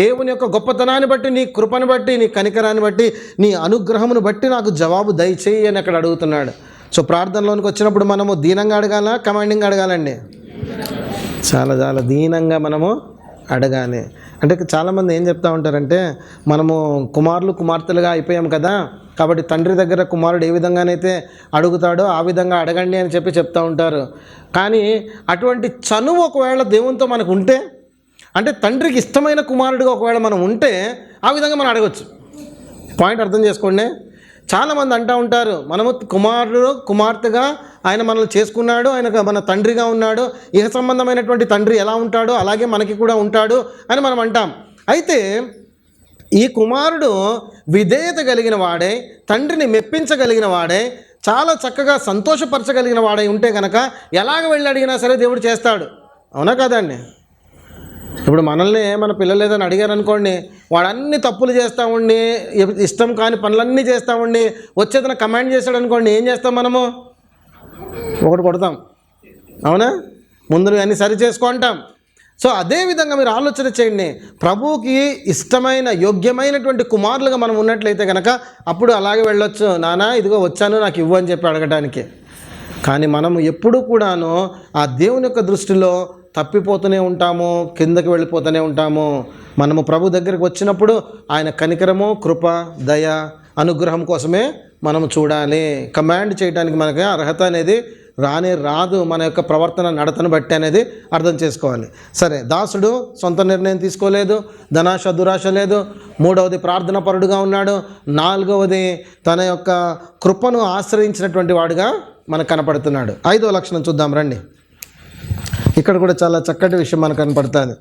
దేవుని యొక్క గొప్పతనాన్ని బట్టి, నీ కృపను బట్టి, నీ కనికరాన్ని బట్టి, నీ అనుగ్రహమును బట్టి నాకు జవాబు దయచేయి అని అక్కడ అడుగుతున్నాడు. సో ప్రార్థనలోనికి వచ్చినప్పుడు మనము దీనంగా అడగాల, కమాండింగ్ అడగాలండి? చాలా చాలా దీనంగా మనము అడగాలి. అంటే చాలామంది ఏం చెప్తా ఉంటారంటే, మనము కుమారులు కుమార్తెలుగా అయిపోయాం కదా, కాబట్టి తండ్రి దగ్గర కుమారుడు ఏ విధంగానైతే అడుగుతాడో ఆ విధంగా అడగండి అని చెప్పి చెప్తూ ఉంటారు. కానీ అటువంటి చనువు ఒకవేళ దేవునితో మనకు ఉంటే, అంటే తండ్రికి ఇష్టమైన కుమారుడిగా ఒకవేళ మనం ఉంటే ఆ విధంగా మనం అడగచ్చు. పాయింట్ అర్థం చేసుకోండి. చాలామంది అంటూ ఉంటారు, మనము కుమారుడు కుమార్తెగా ఆయన మనల్ని చేసుకున్నాడు, ఆయన మన తండ్రిగా ఉన్నాడు, ఇహ సంబంధమైనటువంటి తండ్రి ఎలా ఉంటాడో అలాగే మనకి కూడా ఉంటాడు అని మనం అంటాం. అయితే ఈ కుమారుడు విధేయత కలిగిన వాడే, తండ్రిని మెప్పించగలిగిన వాడే, చాలా చక్కగా సంతోషపరచగలిగిన వాడై ఉంటే కనుక ఎలాగ వెళ్ళి అడిగినా సరే దేవుడు చేస్తాడు. అవునా కాదండి? ఇప్పుడు మనల్ని మన పిల్లలు ఏదైనా అడిగారు అనుకోండి, వాడు అన్ని తప్పులు చేస్తూ ఉండి, ఇష్టం కాని పనులన్నీ చేస్తూ ఉండి వచ్చేదైనా కమాండ్ చేశాడు అనుకోండి, ఏం చేస్తాం? మనము ఒకటి కొడతాం. అవునా? ముందు అన్నీ సరి చేసుకుంటాం. సో అదేవిధంగా మీరు ఆలోచన చేయండి, ప్రభువుకి ఇష్టమైన యోగ్యమైనటువంటి కుమారులుగా మనం ఉన్నట్లయితే కనుక అప్పుడు అలాగే వెళ్ళొచ్చు. నానా ఇదిగో వచ్చాను, నాకు ఇవ్వు అని చెప్పి అడగడానికి. కానీ మనము ఎప్పుడూ కూడాను ఆ దేవుని యొక్క దృష్టిలో తప్పిపోతూనే ఉంటాము, కిందకి వెళ్ళిపోతూనే ఉంటాము. మనము ప్రభు దగ్గరికి వచ్చినప్పుడు ఆయన కనికరము, కృప, దయ, అనుగ్రహం కోసమే మనము చూడాలి. కమాండ్ చేయడానికి మనకి అర్హత అనేది రాదు, మన యొక్క ప్రవర్తన నడతను బట్టి అనేది అర్థం చేసుకోవాలి. సరే, దాసుడు సొంత నిర్ణయం తీసుకోలేదు, ధనాశ దురాశ లేదు. 3వది ప్రార్థన పరుడుగా ఉన్నాడు. 4వది తన యొక్క కృపను ఆశ్రయించినటువంటి వాడుగా మనకు కనపడుతున్నాడు. 5వ లక్షణం చూద్దాం రండి. ఇక్కడ కూడా చాలా చక్కటి విషయం మనకు కనపడుతుంది.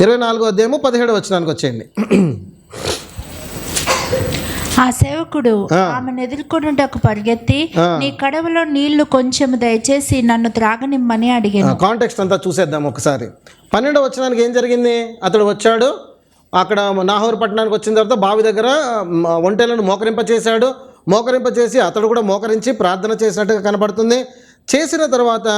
24వ అధ్యాయము 17వ వచనానికి వచ్చేయండి. ఆ సేవకుడు ఆమెను ఎదుర్కొనుటకు పరిగెత్తి, నీ కడవలో నీళ్లు కొంచెం దయచేసి నన్ను త్రాగనిమ్మని అడిగాను. కాంటెక్స్ట్ అంతా చూసేద్దాం ఒకసారి. 12వ వచనానికి ఏం జరిగింది? అతడు వచ్చాడు, అక్కడ నాహోరు పట్టణానికి వచ్చిన తర్వాత బావి దగ్గర ఒంటెలను మోకరింపచేసి అతడు కూడా మోకరించి ప్రార్థన చేసినట్టుగా కనబడుతుంది. చేసిన తర్వాత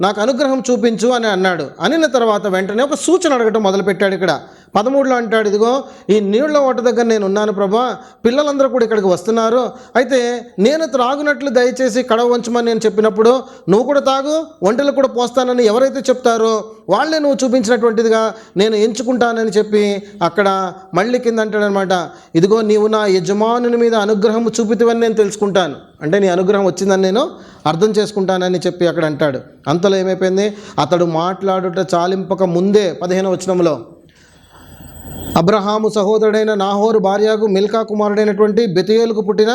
నాకు అనుగ్రహం చూపించు అని అన్నాడు. అనిన తర్వాత వెంటనే ఒక సూచన అడగటం మొదలుపెట్టాడు. ఇక్కడ 13లో అంటాడు, ఇదిగో ఈ నీళ్ల ఓట దగ్గర నేను ఉన్నాను ప్రభా, పిల్లలందరూ కూడా ఇక్కడికి వస్తున్నారు, అయితే నేను త్రాగునట్లు దయచేసి కడవ వంచమని నేను చెప్పినప్పుడు నువ్వు కూడా తాగు, ఒంటెలు కూడా పోస్తానని ఎవరైతే చెప్తారో వాళ్ళే నువ్వు చూపించినటువంటిదిగా నేను ఎంచుకుంటానని చెప్పి అక్కడ మళ్ళీ కింద అంటాడనమాట, ఇదిగో నీవు నా యజమానుని మీద అనుగ్రహం చూపితివని నేను తెలుసుకుంటాను, అంటే నీ అనుగ్రహం వచ్చిందని నేను అర్థం చేసుకుంటానని చెప్పి అక్కడ అంటాడు. అంతలో ఏమైపోయింది? అతడు మాట్లాడుట చాలింపక ముందే 15వ వచనంలో అబ్రహాము సహోదరుడైన నాహోరు భార్యకు మిల్కా కుమారుడైనటువంటి బెతుయేలుకు పుట్టిన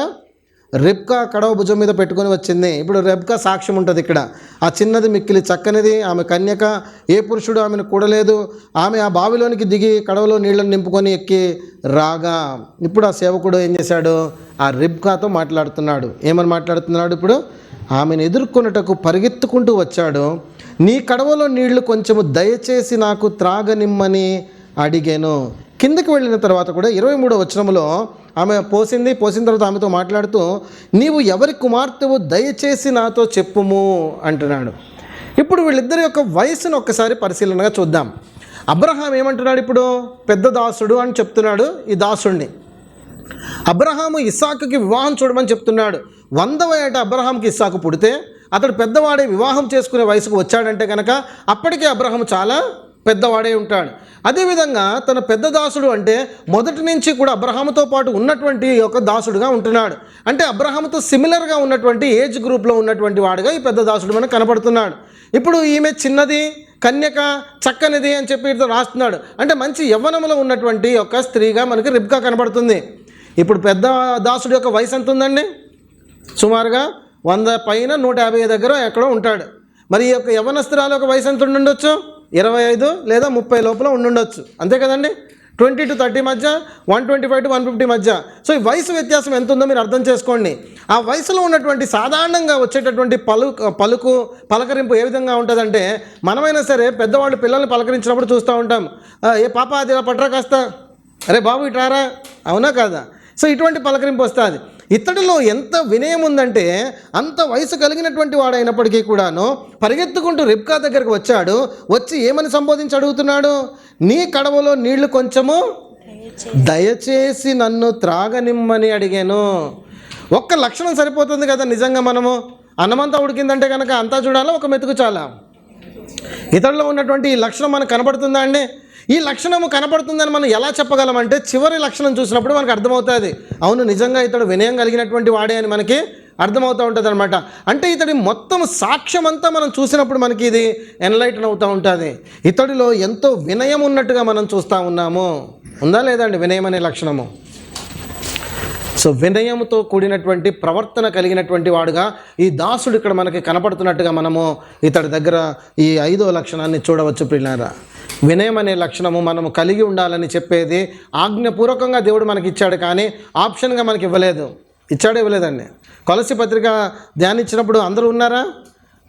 రెబ్కా కడవ భుజం మీద పెట్టుకొని వచ్చింది. ఇప్పుడు రెబ్కా సాక్ష్యం ఉంటుంది ఇక్కడ. ఆ చిన్నది మిక్కిలి చక్కనిది, ఆమె కన్యక, ఏ పురుషుడు ఆమెను కూడలేదు, ఆమె ఆ బావిలోనికి దిగి కడవలో నీళ్లను నింపుకొని ఎక్కి రాగా, ఇప్పుడు ఆ సేవకుడు ఏం చేశాడు? ఆ రెబ్కాతో మాట్లాడుతున్నాడు. ఏమని మాట్లాడుతున్నాడు? ఇప్పుడు ఆమెను ఎదుర్కొనుటకు పరిగెత్తుకుంటూ వచ్చాడు. నీ కడవలో నీళ్లు కొంచెము దయచేసి నాకు త్రాగనిమ్మని అడిగాను. కిందకి వెళ్ళిన తర్వాత కూడా 23వ వచనంలో ఆమె పోసిన తర్వాత ఆమెతో మాట్లాడుతూ, నీవు ఎవరి కుమార్తెవు దయచేసి నాతో చెప్పుము అంటున్నాడు. ఇప్పుడు వీళ్ళిద్దరి యొక్క వయసును ఒక్కసారి పరిశీలనగా చూద్దాం. అబ్రహాం ఏమంటున్నాడు? ఇప్పుడు పెద్ద దాసుడు అని చెప్తున్నాడు ఈ దాసుడిని. అబ్రహాము ఇస్సాకుకి వివాహం చూడమని చెప్తున్నాడు. 100వ ఏట అబ్రహాంకి ఇస్సాకు పుడితే అతడు పెద్దవాడే వివాహం చేసుకునే వయసుకు వచ్చాడంటే కనుక అప్పటికే అబ్రహాము చాలా పెద్దవాడే ఉంటాడు. అదేవిధంగా తన పెద్ద దాసుడు అంటే మొదటి నుంచి కూడా అబ్రహాముతో పాటు ఉన్నటువంటి ఒక దాసుడుగా ఉంటున్నాడు. అంటే అబ్రహాముతో సిమిలర్గా ఉన్నటువంటి ఏజ్ గ్రూప్లో ఉన్నటువంటి వాడుగా ఈ పెద్ద దాసుడు మనకు కనపడుతున్నాడు. ఇప్పుడు ఈమె చిన్నది, కన్యక, చక్కనిది అని చెప్పి ఇతను రాస్తున్నాడు. అంటే మంచి యవ్వనంలో ఉన్నటువంటి ఒక స్త్రీగా మనకి రిబ్కా కనపడుతుంది. ఇప్పుడు పెద్ద దాసుడి యొక్క వయసు ఎంత ఉందండి? సుమారుగా 100 పైన 150 దగ్గర ఎక్కడో ఉంటాడు. మరి ఈ యొక్క యవ్వనస్త్రాల యొక్క వయసు ఎంత ఉండుండొచ్చు? 25 లేదా 30 లోపల ఉండుండొచ్చు. అంతే కదండి. 20 to 30 మధ్య, 125 to 150 మధ్య. సో ఈ వయసు వ్యత్యాసం ఎంత ఉందో మీరు అర్థం చేసుకోండి. ఆ వయసులో ఉన్నటువంటి సాధారణంగా వచ్చేటటువంటి పలకరింపు ఏ విధంగా ఉంటుందంటే, మనమైనా సరే పెద్దవాళ్ళు పిల్లల్ని పలకరించినప్పుడు చూస్తూ ఉంటాం. ఏ పాప అది ఇలా పట్రా కాస్త, అరే బాబు ఇట్రారా, అవునా కాదా? సో ఇటువంటి పలకరింపు వస్తుంది. ఇతడిలో ఎంత వినయం ఉందంటే, అంత వయసు కలిగినటువంటి వాడైనప్పటికీ కూడాను పరిగెత్తుకుంటూ రిబ్కా దగ్గరికి వచ్చాడు. వచ్చి ఏమని సంబోధించి అడుగుతున్నాడు? నీ కడవలో నీళ్లు కొంచెము దయచేసి నన్ను త్రాగనిమ్మని అడిగాను. ఒక్క లక్షణం సరిపోతుంది కదా. నిజంగా మనము అన్నమంతా ఉడికిందంటే కనుక అంతా చూడాలా, ఒక మెతుకు చాలా? ఇతడిలో ఉన్నటువంటి ఈ లక్షణం మనకు కనపడుతుందా అండి? ఈ లక్షణము కనపడుతుందని మనం ఎలా చెప్పగలమంటే, చివరి లక్షణం చూసినప్పుడు మనకు అర్థమవుతుంది, అవును నిజంగా ఇతడు వినయం కలిగినటువంటి వాడే అని మనకి అర్థమవుతూ ఉంటుంది అనమాట. అంటే ఇతడి మొత్తం సాక్ష్యం అంతా మనం చూసినప్పుడు మనకి ఇది ఎన్లైటన్ అవుతూ ఉంటుంది. ఇతడిలో ఎంతో వినయం ఉన్నట్టుగా మనం చూస్తూ ఉన్నాము. ఉందా లేదండి వినయం అనే లక్షణము? సో వినయముతో కూడినటువంటి ప్రవర్తన కలిగినటువంటి వాడుగా ఈ దాసుడు ఇక్కడ మనకి కనపడుతున్నట్టుగా మనము ఇతడి దగ్గర ఈ 5వ లక్షణాన్ని చూడవచ్చు. ప్రియులారా, వినయం అనే లక్షణము మనము కలిగి ఉండాలని చెప్పేది ఆజ్ఞపూర్వకంగా దేవుడు మనకి ఇచ్చాడు, కానీ ఆప్షన్గా మనకి ఇవ్వలేదు. ఇవ్వలేదండి. కొలసి పత్రిక ధ్యానించినప్పుడు అందరూ ఉన్నారా?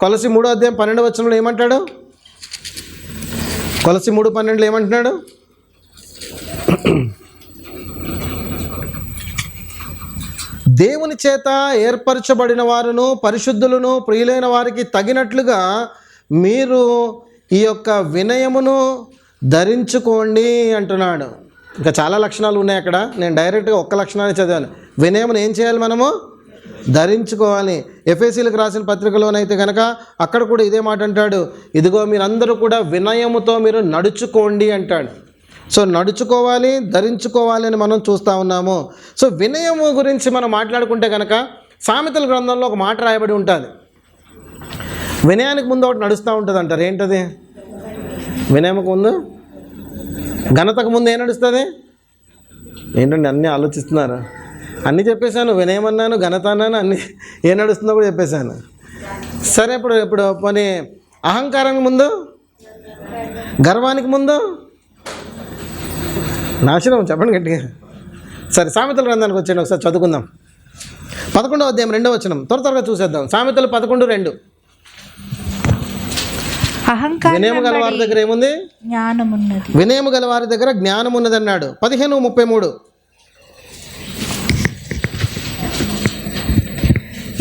కొలసి 3వ అధ్యాయం 12వ వచనంలో ఏమంటాడు? కొలసి 3:12 ఏమంటున్నాడు? దేవుని చేత ఏర్పరచబడిన వారును పరిశుద్ధులను ప్రియులైన వారికి తగినట్లుగా మీరు ఈ యొక్క వినయమును ధరించుకోండి అంటున్నాడు. ఇంకా చాలా లక్షణాలు ఉన్నాయి అక్కడ. నేను డైరెక్ట్గా ఒక్క లక్షణాన్ని చదివాను. వినయమును ఏం చేయాలి? మనము ధరించుకోవాలి. ఎఫెసీలకు రాసిన పత్రికలోనైతే కనుక అక్కడ కూడా ఇదే మాట అంటాడు, ఇదిగో మీరందరూ కూడా వినయముతో మీరు నడుచుకోండి అంటాడు. సో నడుచుకోవాలి, ధరించుకోవాలి అని మనం చూస్తూ ఉన్నాము. సో వినయము గురించి మనం మాట్లాడుకుంటే కనుక సామెతల గ్రంథంలో ఒక మాట రాయబడి ఉంటుంది. వినయానికి ముందు ఒకటి నడుస్తూ ఉంటుంది అంటారు. ఏంటది? వినయముకు ముందు, ఘనతకు ముందు ఏం నడుస్తుంది? ఏంటండి అన్నీ ఆలోచిస్తున్నారు? అన్నీ చెప్పేశాను. వినయం అన్నాను, ఘనత అన్నాను, అన్నీ ఏం నడుస్తుందో కూడా చెప్పేశాను. సరే, ఇప్పుడు పోనీ అహంకారానికి ముందు, గర్వానికి ముందు నాశనం. చెప్పండి గట్టిగా. సరే, సామెతల గ్రంథానికి వచ్చేయండి, ఒకసారి చదువుకుందాం. 11వ అధ్యాయం 2వ వచనం త్వరగా చూసేద్దాం. సామెతలు 11:2. వినయము గల వారి దగ్గర ఏముంది? జ్ఞానం ఉన్నది. వినయము గల వారి దగ్గర జ్ఞానం ఉన్నది అన్నాడు. 15:33.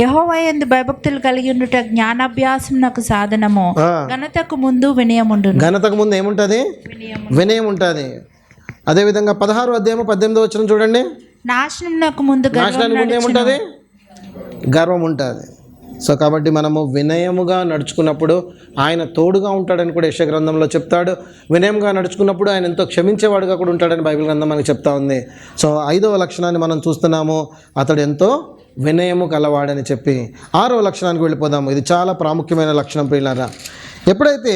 యెహోవా యందు భయభక్తులు కలిగి ఉండుట జ్ఞానాభ్యాసం నాకు సాధనము. ఘనతకు ముందు వినయం ఉండును. ఘనతకు ముందు ఏముంటుంది? వినయం ఉంటుంది. అదేవిధంగా 16వ అధ్యాయం 18వ వచనం చూడండి. నాశనానికి ముందు ఏముంటుంది? గర్వం ఉంటుంది. సో కాబట్టి మనము వినయముగా నడుచుకున్నప్పుడు ఆయన తోడుగా ఉంటాడని కూడా యెషయా గ్రంథంలో చెప్తాడు. వినయంగా నడుచుకున్నప్పుడు ఆయన ఎంతో క్షమించేవాడుగా కూడా ఉంటాడని బైబిల్ గ్రంథం మనకు చెప్తా ఉంది. సో 5వ లక్షణాన్ని మనం చూస్తున్నాము, అతడు ఎంతో వినయము కలవాడని చెప్పి. 6వ లక్షణానికి వెళ్ళిపోదాము. ఇది చాలా ప్రాముఖ్యమైన లక్షణం ప్రియులారా. ఎప్పుడైతే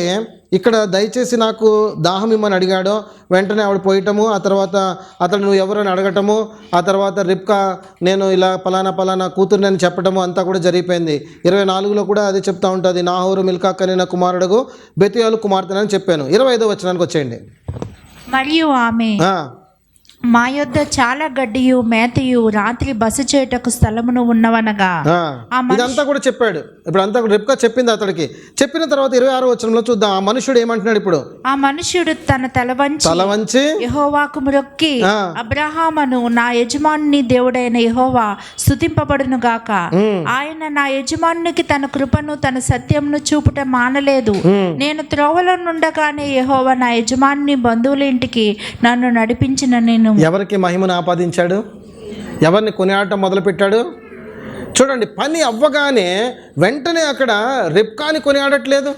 ఇక్కడ దయచేసి నాకు దాహం ఇమ్మని అడిగాడో వెంటనే ఆవిడ పోయటము, ఆ తర్వాత అతడు నువ్వు ఎవరని అడగటము, ఆ తర్వాత రిబ్కా నేను ఇలా పలానా కూతుర్ని అని చెప్పటము అంతా కూడా జరిగిపోయింది. 24లో కూడా అది చెప్తా ఉంటుంది, నాహోరు మిల్కా కనిన కుమారుడుగు బెతుయేలు కుమార్తెనని చెప్పాను. 25వ వచనానికి వచ్చేయండి. మరియు ఆమె మా యొద్ద చాలా గడ్డియు మేతయు రాత్రి బస చేయుటకు స్థలమును ఉన్నవనగా ఇదంతా కూడా చెప్పాడు. ఇప్పుడు అంతా కూడా రిబ్కా చెప్పింది అతడికి. చెప్పిన తర్వాత 26వ వచనంలో చూద్దాం. ఆ మనుషుడు ఏమంటున్నాడు? ఇప్పుడు ఆ మనుషుడు తన తల వంచి యెహోవాకు మొక్కి, అబ్రహామును నా యజమానుని దేవుడైన యెహోవా స్తుతింపబడును గాక. ఆయన నా యజమానునికి తన కృపను తన సత్యమును చూపుట మానలేదు. నేను త్రోవలో నుండగానే యెహోవా నా యజమానుని బంధువుల ఇంటికి నన్ను నడిపించిన. నేను ఎవరికి మహిమను ఆపాదించాడు? ఎవరిని కొనియాడటం మొదలుపెట్టాడు? చూడండి, పని అవ్వగానే వెంటనే అక్కడ రిబ్కాని కొనియాడట్లేదు,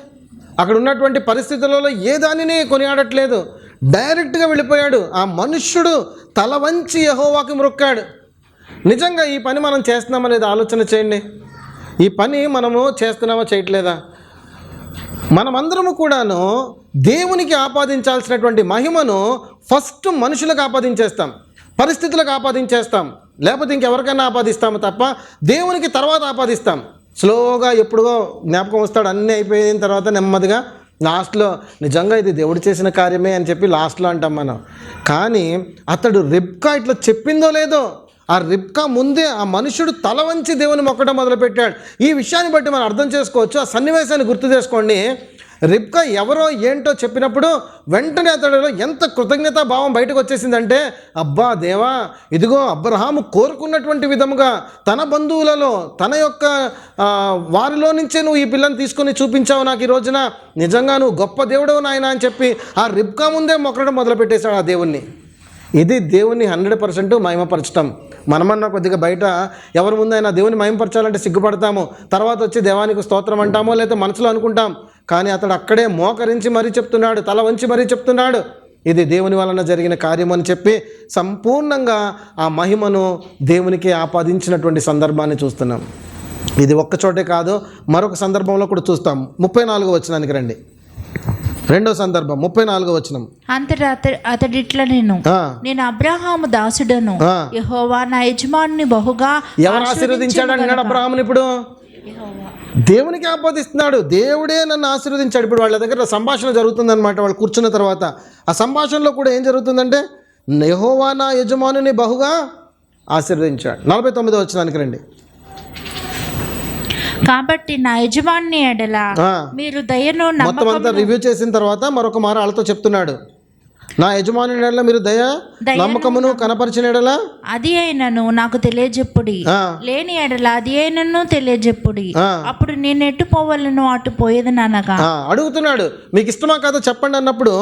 అక్కడ ఉన్నటువంటి పరిస్థితులలో ఏ దానిని కొనియాడట్లేదు, డైరెక్ట్గా వెళ్ళిపోయాడు. ఆ మనుష్యుడు తల వంచి యెహోవాకి మొక్కాడు. నిజంగా ఈ పని మనం చేస్తున్నామా లేదా ఆలోచన చేయండి. ఈ పని మనము చేస్తున్నామా చేయట్లేదా? మనమందరము కూడాను దేవునికి ఆపాదించాల్సినటువంటి మహిమను ఫస్ట్ మనుషులకు ఆపాదించేస్తాం, పరిస్థితులకు ఆపాదించేస్తాం, లేకపోతే ఇంకెవరికైనా ఆపాదిస్తాము తప్ప దేవునికి తర్వాత ఆపాదిస్తాం. స్లోగా ఎప్పుడో జ్ఞాపకం వస్తాడు, అన్నీ అయిపోయిన తర్వాత నెమ్మదిగా లాస్ట్లో నిజంగా ఇది దేవుడు చేసిన కార్యమే అని చెప్పి లాస్ట్లో అంటాం మనం. కానీ అతడు రిబ్కా ఇట్లా చెప్పిందో లేదో, ఆ రిబ్కా ముందే ఆ మనుషుడు తల వంచి దేవుని మొక్కడం మొదలుపెట్టాడు. ఈ విషయాన్ని బట్టి మనం అర్థం చేసుకోవచ్చు. ఆ సన్నివేశాన్ని గుర్తు చేసుకోండి. రిబ్కా ఎవరో ఏంటో చెప్పినప్పుడు వెంటనే అతడిలో ఎంత కృతజ్ఞతా భావం బయటకు వచ్చేసిందంటే, అబ్బా దేవా, ఇదిగో అబ్రహాము కోరుకున్నటువంటి విధముగా తన బంధువులలో తన యొక్క వారిలో నుంచే నువ్వు ఈ పిల్లని తీసుకొని చూపించావు నాకు ఈ రోజున, నిజంగా నువ్వు గొప్ప దేవుడవు నాయన అని చెప్పి ఆ రిబ్కా ముందే మొక్కడం మొదలుపెట్టేశాడు ఆ దేవుణ్ణి. ఇది దేవుని 100% మహిమపరచటం. మనమన్నా కొద్దిగా బయట ఎవరి ముందైనా దేవుని మహిమపరచాలంటే సిగ్గుపడతాము, తర్వాత వచ్చి దేవానికి స్తోత్రం అంటామో లేదా మనసులో అనుకుంటాం. కానీ అతడు అక్కడే మోకరించి మరీ చెప్తున్నాడు, తల వంచి మరీ చెప్తున్నాడు, ఇది దేవుని వలన జరిగిన కార్యం అని చెప్పి సంపూర్ణంగా ఆ మహిమను దేవునికి ఆపాదించినటువంటి సందర్భాన్ని చూస్తున్నాం. ఇది ఒక్కచోటే కాదు, మరొక సందర్భంలో కూడా చూస్తాం. 34వ వచనానికి రండి. రెండో సందర్భం 34వ వచనం. అంతటా అతడిట్లా నేను అబ్రహాము దాసుడను, యెహోవా నా యజమానుని బహుగా ఎవరు ఆశీర్వదించాడు అన్నాడు అబ్రహాముని? ఇప్పుడు దేవునికి ఆపాదిస్తున్నాడు, దేవుడే నన్ను ఆశీర్వదించాడు. ఇప్పుడు వాళ్ళ దగ్గర సంభాషణ జరుగుతుందన్నమాట. వాళ్ళు కూర్చున్న తర్వాత ఆ సంభాషణలో కూడా ఏం జరుగుతుందంటే, యెహోవా నా యజమానుని బహుగా ఆశీర్వదించాడు. 49వ వచనానికి రండి. కాబట్టి నా యజమాని ఎడల మీరు దయను మొత్తం అంతా రివ్యూ చేసిన తర్వాత మరొక మారు వాళ్ళతో చెప్తున్నాడు, నా యజమాని ఎడల మీరు దయ నమ్మకమును కనపరిచిన ఎడల అది అయినను నాకు తెలియజెప్పుడి, లేని ఎడల అది అయినను తెలియజెప్పుడి, అప్పుడు నేను ఎటు పోవాలను అటు పోయేదనగా అడుగుతున్నాడు. మీకు ఇష్టమా కాదో చెప్పండి అన్నప్పుడు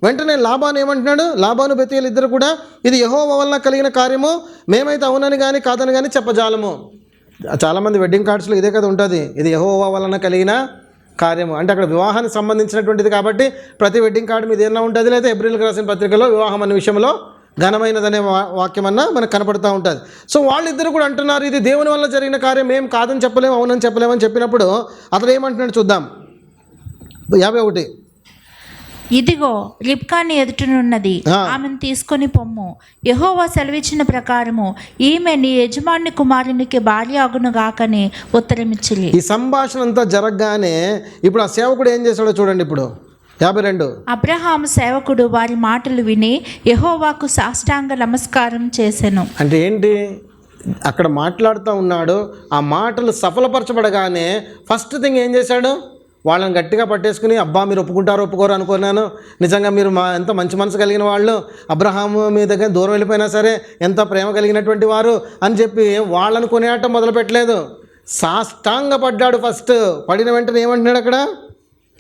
వెంటనే లాబాను ఏమంటున్నాడు? లాబాను బెతూయేలు ఇద్దరు కూడా ఇది యెహోవా వలన కలిగిన కార్యము, మేమైతే అవునని కానీ కాదని కానీ చెప్పజాలము. చాలామంది వెడ్డింగ్ కార్డ్స్లో ఇదే కదా ఉంటుంది, ఇది యెహోవా వలన కలిగిన కార్యము అంటే అక్కడ వివాహానికి సంబంధించినటువంటిది కాబట్టి ప్రతి వెడ్డింగ్ కార్డు మీద ఏమన్నా ఉంటుంది, లేదా ఏప్రిల్కి రాసిన పత్రికలో వివాహం అనే విషయంలో ఘనమైనదనే వాక్యం అన్నా మనకు కనపడుతూ ఉంటుంది. సో వాళ్ళిద్దరు కూడా అంటున్నారు ఇది దేవుని వల్ల జరిగిన కార్యం, ఏం కాదని చెప్పలేము అవునని చెప్పలేమని చెప్పినప్పుడు అతను ఏమంటున్నాడు చూద్దాం. 51. ఇదిగో రిబ్కాని ఎదుటనున్నది, ఆమెను తీసుకొని పొమ్ము, యెహోవా సెలవిచ్చిన ప్రకారము ఈమె నీ యజమాని కుమారునికి భార్య అగును గాకని ఉత్తరమిచ్చిరి. ఈ సంభాషణ అంతా జరగగానే ఇప్పుడు ఆ సేవకుడు ఏం చేశాడో చూడండి. ఇప్పుడు 52. అబ్రహాము సేవకుడు వారి మాటలు విని యెహోవాకు సాష్టాంగ నమస్కారం చేసెను. అంటే ఏంటి? అక్కడ మాట్లాడుతూ ఉన్నాడు, ఆ మాటలు సఫలపరచబడగానే ఫస్ట్ థింగ్ ఏం చేశాడు? వాళ్ళని గట్టిగా పట్టేసుకుని, అబ్బా మీరు ఒప్పుకుంటారో ఒప్పుకోరు అనుకున్నాను, నిజంగా మీరు ఎంత మంచి మనసు కలిగిన వాళ్ళు, అబ్రహాము మీ దగ్గర దూరం వెళ్ళిపోయినా సరే ఎంత ప్రేమ కలిగినటువంటి వారు అని చెప్పి వాళ్ళని కొనియాడటం మొదలుపెట్టలేదు, సాష్టాంగపడ్డాడు. ఫస్ట్ పడిన వెంటనే ఏమంటున్నాడు అక్కడ?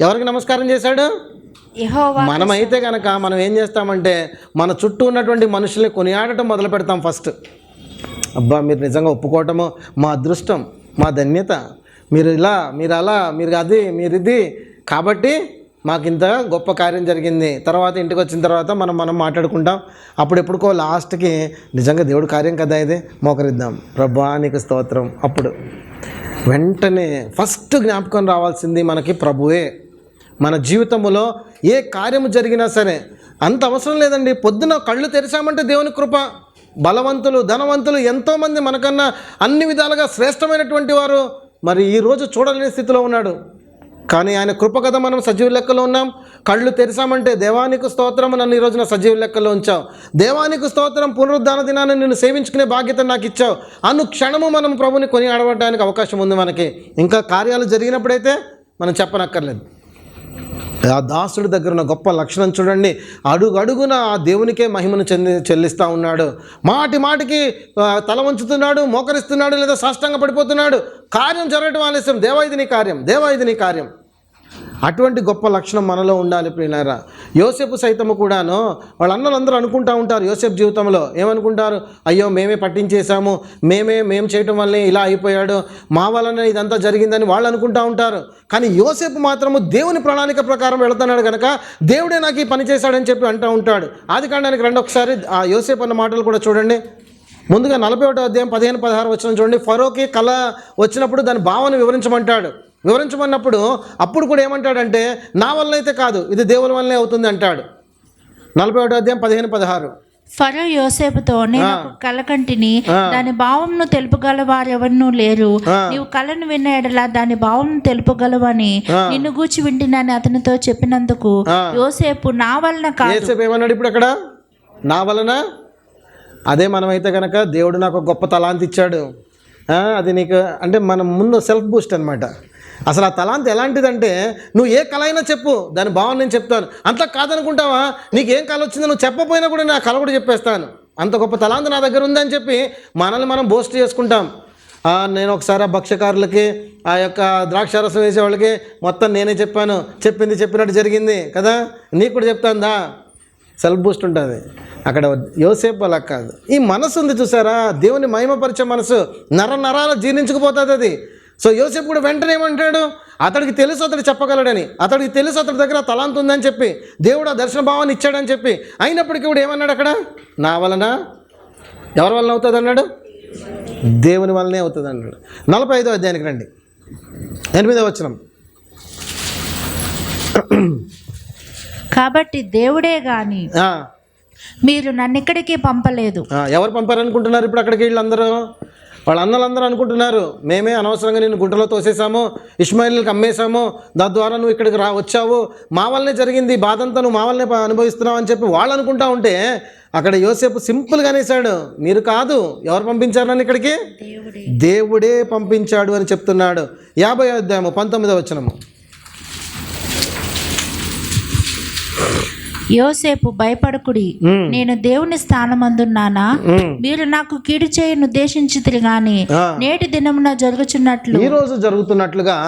ఎవరికి నమస్కారం చేశాడు? యెహోవా. మనమైతే కనుక మనం ఏం చేస్తామంటే మన చుట్టూ ఉన్నటువంటి మనుషుల్ని కొనియాడటం మొదలు పెడతాం ఫస్ట్. అబ్బా మీరు నిజంగా ఒప్పుకోవటము మా అదృష్టం, మా ధన్యత, మీరు ఇలా మీరు అలా మీరు అది మీరు ఇది కాబట్టి మాకు ఇంత గొప్ప కార్యం జరిగింది. తర్వాత ఇంటికి వచ్చిన తర్వాత మనం మాట్లాడుకుంటాం. అప్పుడు ఎప్పుడుకో లాస్ట్కి నిజంగా దేవుడు కార్యం కదా ఇది, మోకరిద్దాం, ప్రభువా నీకు స్తోత్రం. అప్పుడు వెంటనే ఫస్ట్ జ్ఞాపకం రావాల్సింది మనకి ప్రభువే. మన జీవితంలో ఏ కార్యము జరిగినా సరే అంత అవసరం లేదండి. పొద్దున కళ్ళు తెరిచామంటే దేవుని కృప. బలవంతులు ధనవంతులు ఎంతోమంది మనకన్నా అన్ని విధాలుగా శ్రేష్టమైనటువంటి వారు మరి ఈరోజు చూడలేని స్థితిలో ఉన్నాడు. కానీ ఆయన కృప కదా మనం సజీవ లెక్కలో ఉన్నాం. కళ్ళు తెరిచామంటే దేవానికి స్తోత్రం, నన్ను ఈరోజున సజీవ లెక్కలో ఉంచావు, దేవానికి స్తోత్రం, పునరుద్ధాన దినాన్ని నిన్ను సేవించుకునే బాధ్యత నాకు ఇచ్చావు. క్షణము మనం ప్రభుని కొని ఆడబడడానికి అవకాశం ఉంది మనకి. ఇంకా కార్యాలు జరిగినప్పుడైతే మనం చెప్పనక్కర్లేదు. ఆ దాసుడి దగ్గర ఉన్న గొప్ప లక్షణం చూడండి, అడుగడుగున ఆ దేవునికే మహిమను చెల్లిస్తూ ఉన్నాడు. మాటి మాటికి తల వంచుతున్నాడు, మోకరిస్తున్నాడు, లేదా సాష్టాంగ పడిపోతున్నాడు. కార్యం జరగడం ఆలస్యం, దేవా ఇది నీ కార్యం, దేవా ఇది నీ కార్యం. అటువంటి గొప్ప లక్షణం మనలో ఉండాలి ప్రియులారా. యోసేపు సైతము కూడాను వాళ్ళ అన్నలందరూ అనుకుంటూ ఉంటారు యోసేపు జీవితంలో ఏమనుకుంటారు, అయ్యో మేమే పట్టించేసాము, మేము చేయటం వల్లే ఇలా అయిపోయాడు, మా వలన ఇదంతా జరిగిందని వాళ్ళు అనుకుంటూ ఉంటారు. కానీ యోసేపు మాత్రము దేవుని ప్రణాళిక ప్రకారం వెళుతున్నాడు కనుక దేవుడే నాకు ఈ పని చేశాడని చెప్పి అంటూ ఉంటాడు. ఆదికాండానికి రండి ఒకసారి ఆ యోసేపు అన్న మాటలు కూడా చూడండి. ముందుగా 41వ అధ్యాయం 15-16 వచనం చూడండి. ఫరోకి కళ వచ్చినప్పుడు దాని భావన వివరించమంటాడు. వివరించమన్నప్పుడు అప్పుడు కూడా ఏమంటాడంటే నా వల్ల అయితే కాదు, ఇది దేవుని వల్లనే అవుతుంది అంటాడు. 41వ అధ్యాయం 15-16. ఫరో యోసేపుతో, నేను ఒక కల కంటిని, దాని భావంను తెలుపగల వారెవరూ లేరు, నీవు కలను విన్న ఎడల దాని భావం తెలుపగలవని నిన్ను గూర్చి వింటున్నాను అతనితో చెప్పినందుకు యోసేపు నా వలన కాదు. యోసేపు ఏమన్నాడు ఇప్పుడు అక్కడ? నా వలన. అదే మనమైతే కనుక దేవుడు నాకు ఒక గొప్ప తలాంతి ఇచ్చాడు, అది నీకు అంటే మనం ముందు సెల్ఫ్ బూస్ట్ అనమాట. అసలు ఆ తలాంతి ఎలాంటిదంటే నువ్వు ఏ కళ అయినా చెప్పు, దాని భావన నేను చెప్తాను. అంతా కాదనుకుంటావా, నీకేం కళ వచ్చిందో నువ్వు చెప్పపోయినా కూడా నా కళ కూడా చెప్పేస్తాను, అంత గొప్ప తలాంతి నా దగ్గర ఉందని చెప్పి మనల్ని మనం బోస్ట్ చేసుకుంటాం. నేను ఒకసారి ఆ భక్ష్యకారులకి ఆ యొక్క ద్రాక్షారసం వేసేవాళ్ళకి మొత్తం నేనే చెప్పాను, చెప్పినట్టు జరిగింది కదా, నీకు కూడా చెప్తాందా, సెల్ఫ్ బూస్ట్ ఉంటుంది. అక్కడ యోసేపు అలా కాదు. ఈ మనసు ఉంది చూసారా, దేవుని మహిమపరిచే మనసు నరాల జీర్ణించుకుపోతుంది అది. సో యోసేపు కూడా వెంటనే ఏమంటాడు, అతడికి తెలుసు అతడు చెప్పగలడని, అతడికి తెలుసు అతడి దగ్గర తలాంతి ఉందని చెప్పి, దేవుడు ఆ దర్శన భావాన్ని ఇచ్చాడని చెప్పి, అయినప్పటికీ కూడా ఏమన్నాడు అక్కడ, నా వలన, ఎవరి వలన అవుతుంది అన్నాడు, దేవుని వలనే అవుతుంది అన్నాడు. 45వ అధ్యాయానికి రండి, 8వ వచనం. కాబట్టి దేవుడే గాని మీరు నన్ను ఇక్కడికి పంపలేదు. ఎవరు పంపారనుకుంటున్నారు ఇప్పుడు అక్కడికి? వీళ్ళందరూ వాళ్ళ అన్నలందరూ అనుకుంటున్నారు, మేమే అనవసరంగా నిన్ను గుంటలో తోసేసాము, ఇష్మాయిల్కి అమ్మేశాము, దాని నువ్వు ఇక్కడికి వచ్చావు, మా వల్లనే జరిగింది, బాధంతా నువ్వు మా వల్లనే అనుభవిస్తున్నావు అని చెప్పి వాళ్ళు అనుకుంటా ఉంటే అక్కడ యోసేపు సింపుల్గా అనేసాడు, మీరు కాదు, ఎవరు పంపించారు నన్ను ఇక్కడికి? దేవుడే పంపించాడు అని చెప్తున్నాడు. 50వ అధ్యాయము 19వ వచనము. యోసేపు, భయపడకుడి, నేను దేవుని స్థానమందున్నానా, మీరు నాకు కీడు చేయను ఉద్దేశించితిరి గాని నేటి దినమున జరుగుచున్నట్లు, ఈ రోజు జరుగుతున్నట్లుగా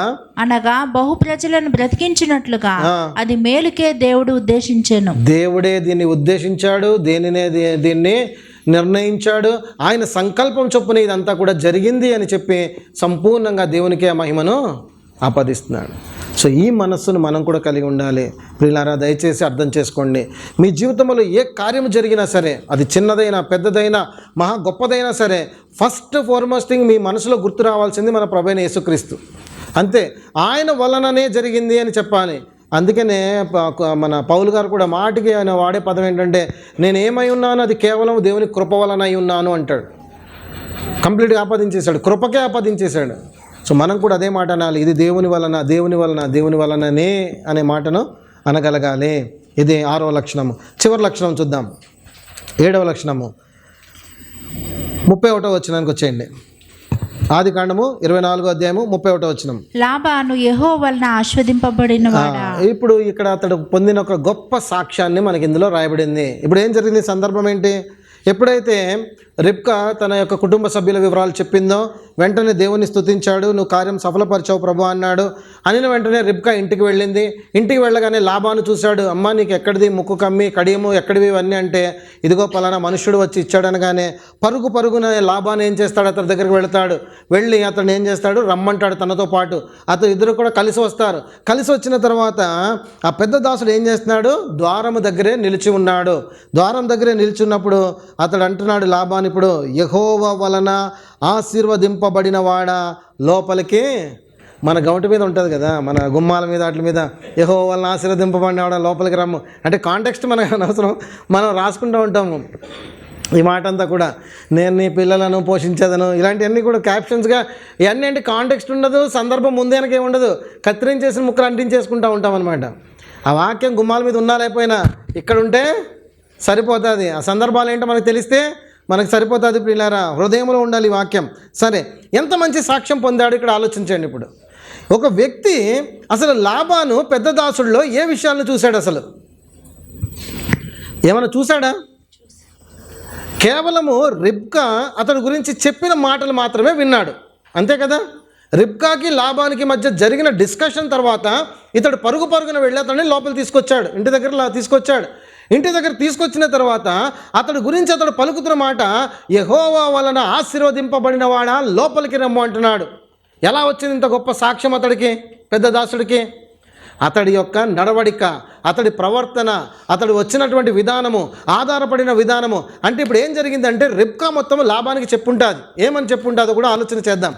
అనగా బహు ప్రజలను బ్రతికించినట్లుగా అది మేలుకే దేవుడు ఉద్దేశించెను. దేవుడే దీన్ని ఉద్దేశించాడు, దీన్ని నిర్ణయించాడు, ఆయన సంకల్పం చొప్పున ఇదంతా కూడా జరిగింది అని చెప్పి సంపూర్ణంగా దేవునికే మహిమను ఆపాదిస్తున్నాడు. సో ఈ మనస్సును మనం కూడా కలిగి ఉండాలి ప్రియులారా. దయచేసి అర్థం చేసుకోండి, మీ జీవితంలో ఏ కార్యం జరిగినా సరే, అది చిన్నదైనా పెద్దదైనా మహా గొప్పదైనా సరే, ఫస్ట్ ఫార్మోస్ట్ థింగ్ మీ మనసులో గుర్తు రావాల్సింది మన ప్రభువైన యేసుక్రీస్తు. అంతే, ఆయన వలననే జరిగింది అని చెప్పాలి. అందుకనే మన పౌలు గారు కూడా మాటికి ఆయన వాడే పదం ఏంటంటే, నేను ఏమై ఉన్నాను అది కేవలం దేవుని కృప వలన అయి ఉన్నాను అంటాడు. కంప్లీట్గా ఆపాదించేశాడు, కృపకే ఆపాదించేశాడు. సో మనం కూడా అదే మాట అనాలి, ఇది దేవుని వలననే అనే మాటను అనగలగాలి. ఇది 6వ లక్షణము. చివరి లక్షణం చూద్దాం, 7వ లక్షణము. 31వ వచనానికి వచ్చేయండి. ఆదికాండము 24వ అధ్యాయము 31వ వచనం. లాబాను యెహోవా వలన ఆశీర్వదింపబడినవాడా. ఇప్పుడు ఇక్కడ అతడు పొందిన ఒక గొప్ప సాక్ష్యాన్ని మనకి ఇందులో రాయబడింది. ఇప్పుడు ఏం జరిగింది, సందర్భం ఏంటి? ఎప్పుడైతే రిబ్కా తన యొక్క కుటుంబ సభ్యుల వివరాలు చెప్పిందో వెంటనే దేవుని స్తుతించాడు, నువ్వు కార్యం సఫలపరిచావు ప్రభు అన్నాడు. అనిన వెంటనే రిబ్కా ఇంటికి వెళ్ళింది. ఇంటికి వెళ్ళగానే లాబాను చూశాడు, అమ్మ నీకు ఎక్కడిది ముక్కు కమ్మి కడియము ఎక్కడివి ఇవన్నీ అంటే, ఇదిగో పలానా మనుష్యుడు వచ్చి ఇచ్చాడనగానే పరుగున లాబాను ఏం చేస్తాడు, అతని దగ్గరికి వెళతాడు. వెళ్ళి అతను ఏం చేస్తాడు, రమ్మంటాడు తనతో పాటు. అతను ఇద్దరు కూడా కలిసి వస్తారు. కలిసి వచ్చిన తర్వాత ఆ పెద్ద దాసుడు ఏం చేస్తున్నాడు, ద్వారము దగ్గరే నిలిచి ఉన్నాడు. ద్వారం దగ్గరే నిలిచున్నప్పుడు అతడు అంటున్నాడు లాబాను, ఇప్పుడు యెహోవా వలన ఆశీర్వదింపబడిన వాడా లోపలికి, మన గౌంటి మీద ఉంటుంది కదా, మన గుమ్మాల మీద వాటి మీద యెహోవా వలన ఆశీర్వదింపబడిన వాడా లోపలికి రమ్ము అంటే కాంటెక్స్ట్ మనకు అనవసరం, మనం రాసుకుంటూ ఉంటాము ఈ మాట అంతా కూడా. నేను నీ పిల్లలను పోషించేదను, ఇలాంటివన్నీ కూడా క్యాప్షన్స్గా, ఇవన్నీ అంటే కాంటెక్స్ట్ ఉండదు, సందర్భం ముందే వెనక ఏముండదు, కత్తిరించేసిన ముక్కలు అంటించేసుకుంటూ ఉంటాం అనమాట. ఆ వాక్యం గుమ్మాల మీద ఉన్నా లేకపోయినా ఇక్కడ ఉంటే సరిపోతుంది. ఆ సందర్భాలు ఏంటో మనకు తెలిస్తే మనకు సరిపోతుంది ప్రియులారా. హృదయంలో ఉండాలి ఈ వాక్యం. సరే, ఎంత మంచి సాక్ష్యం పొందాడు ఇక్కడ ఆలోచించండి. ఇప్పుడు ఒక వ్యక్తి అసలు లాబాను పెద్ద దాసుల్లో ఏ విషయాలను చూశాడు, అసలు ఏమైనా చూశాడా? కేవలము రిబ్కా అతడి గురించి చెప్పిన మాటలు మాత్రమే విన్నాడు, అంతే కదా. రిబ్కాకి లాబానికి మధ్య జరిగిన డిస్కషన్ తర్వాత ఇతడు పరుగున వెళ్ళి అతన్ని లోపల తీసుకొచ్చాడు, ఇంటి దగ్గర తీసుకొచ్చాడు. ఇంటి దగ్గర తీసుకొచ్చిన తర్వాత అతడు గురించి అతడు పలుకుతున్న మాట, యెహోవా వలన ఆశీర్వదింపబడిన వాడా లోపలికి రమ్ము అంటున్నాడు. ఎలా వచ్చింది ఇంత గొప్ప సాక్ష్యం అతడికి, పెద్ద దాసుడికి? అతడి యొక్క నడవడిక, అతడి ప్రవర్తన, అతడు వచ్చినటువంటి విధానము, ఆధారపడిన విధానము. అంటే ఇప్పుడు ఏం జరిగిందంటే రిబ్కా మొత్తం లాబానికి చెప్పుంటుంది. ఏమని చెప్పుంటుందో కూడా ఆలోచన చేద్దాం.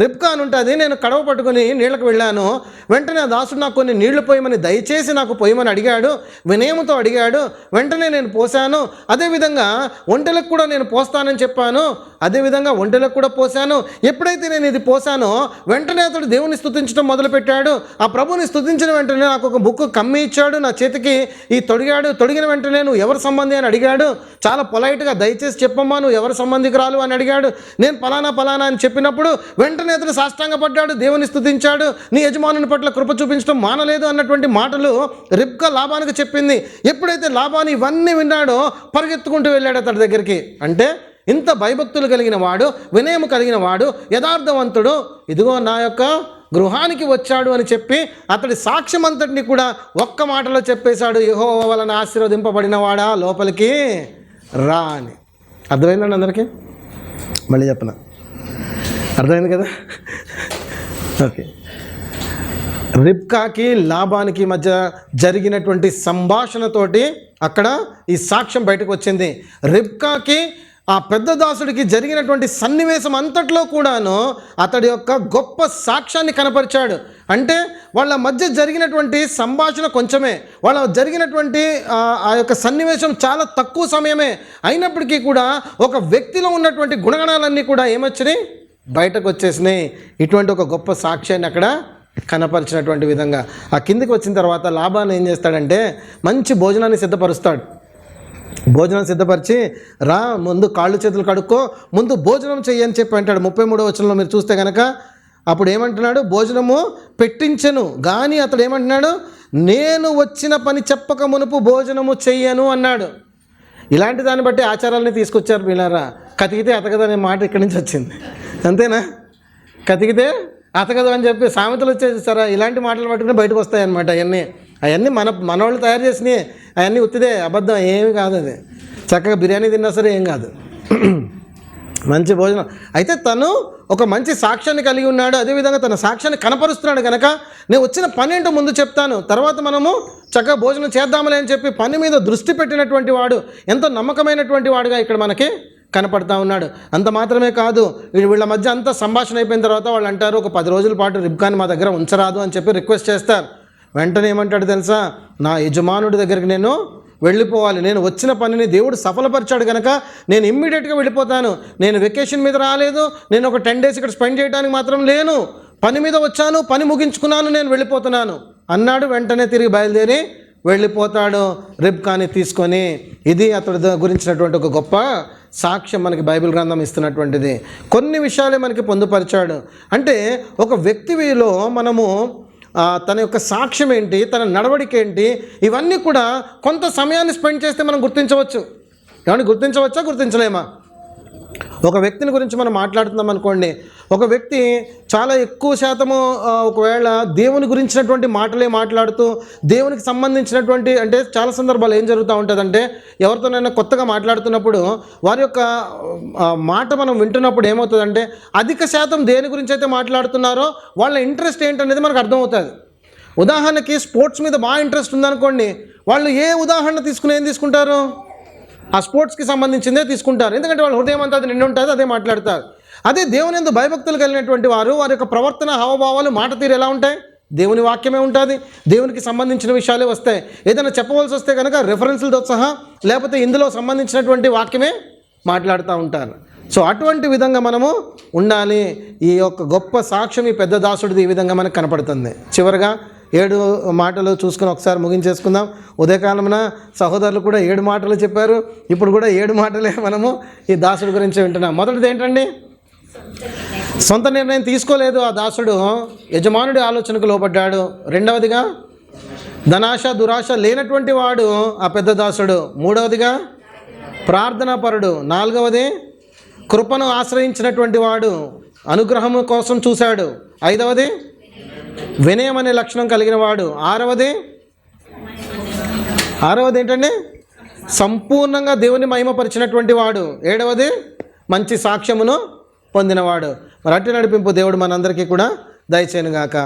రిబ్కా అని ఉంటుంది, నేను కడవ పట్టుకుని నీళ్ళకు వెళ్ళాను, వెంటనే ఆ దాసుడు నాకు కొన్ని నీళ్లు పోయమని దయచేసి నాకు పోయమని అడిగాడు, వినయముతో అడిగాడు, వెంటనే నేను పోశాను. అదేవిధంగా ఒంటెలకు కూడా నేను పోస్తానని చెప్పాను, అదేవిధంగా ఒంటెలకు కూడా పోశాను. ఎప్పుడైతే నేను ఇది పోసానో వెంటనే అతడు దేవుని స్తుతించడం మొదలుపెట్టాడు. ఆ ప్రభుని స్తుతించిన వెంటనే నాకు ఒక బుక్ కమ్మి ఇచ్చాడు, నా చేతికి ఈ తొడిగిన వెంటనే నువ్వు ఎవరి సంబంధి అని అడిగాడు. చాలా పొలైట్గా దయచేసి చెప్పమ్మా నువ్వు ఎవరి సంబంధికురాలు అని అడిగాడు. నేను పలానా అని చెప్పినప్పుడు వెంటనే అతడు సాష్టాంగపడ్డాడు, దేవుని స్తుతించాడు, నీ యజమానుని పట్ల కృప చూపించడం మానలేదు అన్నటువంటి మాటలు రిబ్కా లాబానికి చెప్పింది. ఎప్పుడైతే లాబాను ఇవన్నీ విన్నాడో పరిగెత్తుకుంటూ వెళ్ళాడు అతడి దగ్గరికి. అంటే ఇంత భయభక్తులు కలిగిన వాడు, వినయము కలిగిన వాడు, యథార్థవంతుడు, ఇదిగో నా యొక్క గృహానికి వచ్చాడు అని చెప్పి అతడి సాక్ష్యం అంతటిని కూడా ఒక్క మాటలో చెప్పేశాడు, యెహోవా వలన ఆశీర్వదింపబడిన వాడా లోపలికి రా అని. అర్థమైందండి అందరికీ? మళ్ళీ చెప్పనా? అర్థమైంది కదా? ఓకే. రిబ్కాకి లాబానికి మధ్య జరిగినటువంటి సంభాషణతోటి అక్కడ ఈ సాక్ష్యం బయటకు వచ్చింది. రిబ్కాకి ఆ పెద్ద దాసుడికి జరిగినటువంటి సన్నివేశం అంతట్లో కూడాను అతడి యొక్క గొప్ప సాక్ష్యాన్ని కనపరిచాడు. అంటే వాళ్ళ మధ్య జరిగినటువంటి సంభాషణ కొంచెమే, వాళ్ళ జరిగినటువంటి ఆ యొక్క సన్నివేశం చాలా తక్కువ సమయమే అయినప్పటికీ కూడా ఒక వ్యక్తిలో ఉన్నటువంటి గుణగణాలన్నీ కూడా ఏమొచ్చినాయి, బయటకు వచ్చేసినాయి. ఇటువంటి ఒక గొప్ప సాక్ష్యాన్ని అక్కడ కనపరిచినటువంటి విధంగా ఆ కిందికి వచ్చిన తర్వాత లాబాను ఏం చేస్తాడంటే మంచి భోజనాన్ని సిద్ధపరుస్తాడు. భోజనం సిద్ధపరిచి రా ముందు కాళ్ళు చేతులు కడుక్కో, ముందు భోజనం చెయ్యని చెప్పి అంటాడు. 33వ వచనంలో మీరు చూస్తే కనుక అప్పుడు ఏమంటున్నాడు, భోజనము పెట్టించెను కానీ అతడు ఏమంటున్నాడు, నేను వచ్చిన పని చెప్పక మునుపు భోజనము చెయ్యను అన్నాడు. ఇలాంటి దాన్ని బట్టి ఆచారాలని తీసుకొచ్చారు వీళ్ళారా. కతికితే అతకదనే మాట ఇక్కడి నుంచి వచ్చింది, అంతేనా? కతికితే అతకదు అని చెప్పి సామెతలు వచ్చేసారా, ఇలాంటి మాటలు పట్టుకుని బయటకు వస్తాయన్నమాట. అవన్నీ మనవాళ్ళు తయారు చేసినాయి, అవన్నీ ఉత్తిదే, అబద్ధం ఏమి కాదు. అది చక్కగా బిర్యానీ తిన్నా సరే ఏం కాదు, మంచి భోజనం. అయితే తను ఒక మంచి సాక్ష్యాన్ని కలిగి ఉన్నాడు, అదేవిధంగా తన సాక్ష్యాన్ని కనపరుస్తున్నాడు కనుక నేను వచ్చిన పని ఏంటో ముందు చెప్తాను, తర్వాత మనము చక్కగా భోజనం చేద్దామలే అని చెప్పి పని మీద దృష్టి పెట్టినటువంటి వాడు, ఎంతో నమ్మకమైనటువంటి వాడుగా ఇక్కడ మనకి కనపడతా ఉన్నాడు. అంత మాత్రమే కాదు, వీళ్ళ మధ్య అంతా సంభాషణ అయిపోయిన తర్వాత వాళ్ళు అంటారు, ఒక 10 రోజుల పాటు రిబ్కాని మా దగ్గర ఉంచరాదు అని చెప్పి రిక్వెస్ట్ చేస్తారు. వెంటనే ఏమంటాడు తెలుసా, నా యజమానుడి దగ్గరికి నేను వెళ్ళిపోవాలి, నేను వచ్చిన పనిని దేవుడు సఫలపరిచాడు కనుక నేను ఇమ్మీడియట్గా వెళ్ళిపోతాను, నేను వెకేషన్ మీద రాలేదు, నేను ఒక 10 days ఇక్కడ స్పెండ్ చేయడానికి మాత్రం లేను, పని మీద వచ్చాను, పని ముగించుకున్నాను, నేను వెళ్ళిపోతున్నాను అన్నాడు. వెంటనే తిరిగి బయలుదేరి వెళ్ళిపోతాడు రిబ్కాని తీసుకొని. ఇది అతడి గురించినటువంటి ఒక గొప్ప సాక్ష్యం మనకి బైబిల్ గ్రంథం ఇస్తున్నటువంటిది. కొన్ని విషయాలే మనకి పొందుపరిచాడు. అంటే ఒక వ్యక్తిలో మనము తన యొక్క సాక్ష్యం ఏంటి, తన నడవడిక ఏంటి, ఇవన్నీ కూడా కొంత సమయాన్ని స్పెండ్ చేస్తే మనం గుర్తించవచ్చు. ఏమన్నా గుర్తించవచ్చా, గుర్తించలేమా? ఒక వ్యక్తిని గురించి మనం మాట్లాడుతున్నాం అనుకోండి, ఒక వ్యక్తి చాలా ఎక్కువ శాతము ఒకవేళ దేవుని గురించినటువంటి మాటలే మాట్లాడుతూ దేవునికి సంబంధించినటువంటి, అంటే చాలా సందర్భాలు ఏం జరుగుతూ ఉంటుందంటే ఎవరితోనైనా కొత్తగా మాట్లాడుతున్నప్పుడు వారి యొక్క మాట మనం వింటున్నప్పుడు ఏమవుతుందంటే అధిక శాతం దేని గురించి అయితే మాట్లాడుతున్నారో వాళ్ళ ఇంట్రెస్ట్ ఏంటనేది మనకు అర్థమవుతుంది. ఉదాహరణకి స్పోర్ట్స్ మీద బాగా ఇంట్రెస్ట్ ఉందనుకోండి, వాళ్ళు ఏ ఉదాహరణ తీసుకుని ఏం తీసుకుంటారు, ఆ స్పోర్ట్స్కి సంబంధించిందే తీసుకుంటారు. ఎందుకంటే వాళ్ళ హృదయం అంతా అది నిండి ఉంటుంది, అదే మాట్లాడతారు. అదే దేవుని యందు భయభక్తులు కలిగినటువంటి వారు, వారి యొక్క ప్రవర్తన, హావభావాలు, మాట తీరు ఎలా ఉంటాయి, దేవుని వాక్యమే ఉంటుంది, దేవునికి సంబంధించిన విషయాలే వస్తాయి. ఏదైనా చెప్పవలసి వస్తే కనుక రెఫరెన్స్లతో సహా లేకపోతే ఇందులో సంబంధించినటువంటి వాక్యమే మాట్లాడుతూ ఉంటారు. సో అటువంటి విధంగా మనము ఉండాలి. ఈ యొక్క గొప్ప సాక్ష్యం ఈ పెద్ద దాసుడిది ఈ విధంగా మనకు కనపడుతుంది. చివరిగా 7 మాటలు చూసుకుని ఒకసారి ముగించేసుకుందాం. ఉదయకాలమున సహోదరులు కూడా 7 మాటలు చెప్పారు, ఇప్పుడు కూడా 7 మాటలే మనము ఈ దాసుడి గురించి వింటున్నాం. మొదటిది ఏంటండి, సొంత నిర్ణయం తీసుకోలేదు ఆ దాసుడు, యజమానుడి ఆలోచనకు లోబడ్డాడు. రెండవదిగా ధనాశ దురాశ లేనటువంటి వాడు ఆ పెద్ద దాసుడు. మూడవదిగా ప్రార్థనాపరుడు. నాలుగవది కృపను ఆశ్రయించినటువంటి వాడు. అనుగ్రహం కోసం చూశాడు. 5వది వినయం అనే లక్షణం కలిగిన వాడు. 6వది ఏంటండి? సంపూర్ణంగా దేవుని మహిమపరిచినటువంటి వాడు. 7వది మంచి సాక్ష్యమును పొందినవాడు. మరి అట్టి నడిపింపు దేవుడు మనందరికీ కూడా దయచేయనుగాక.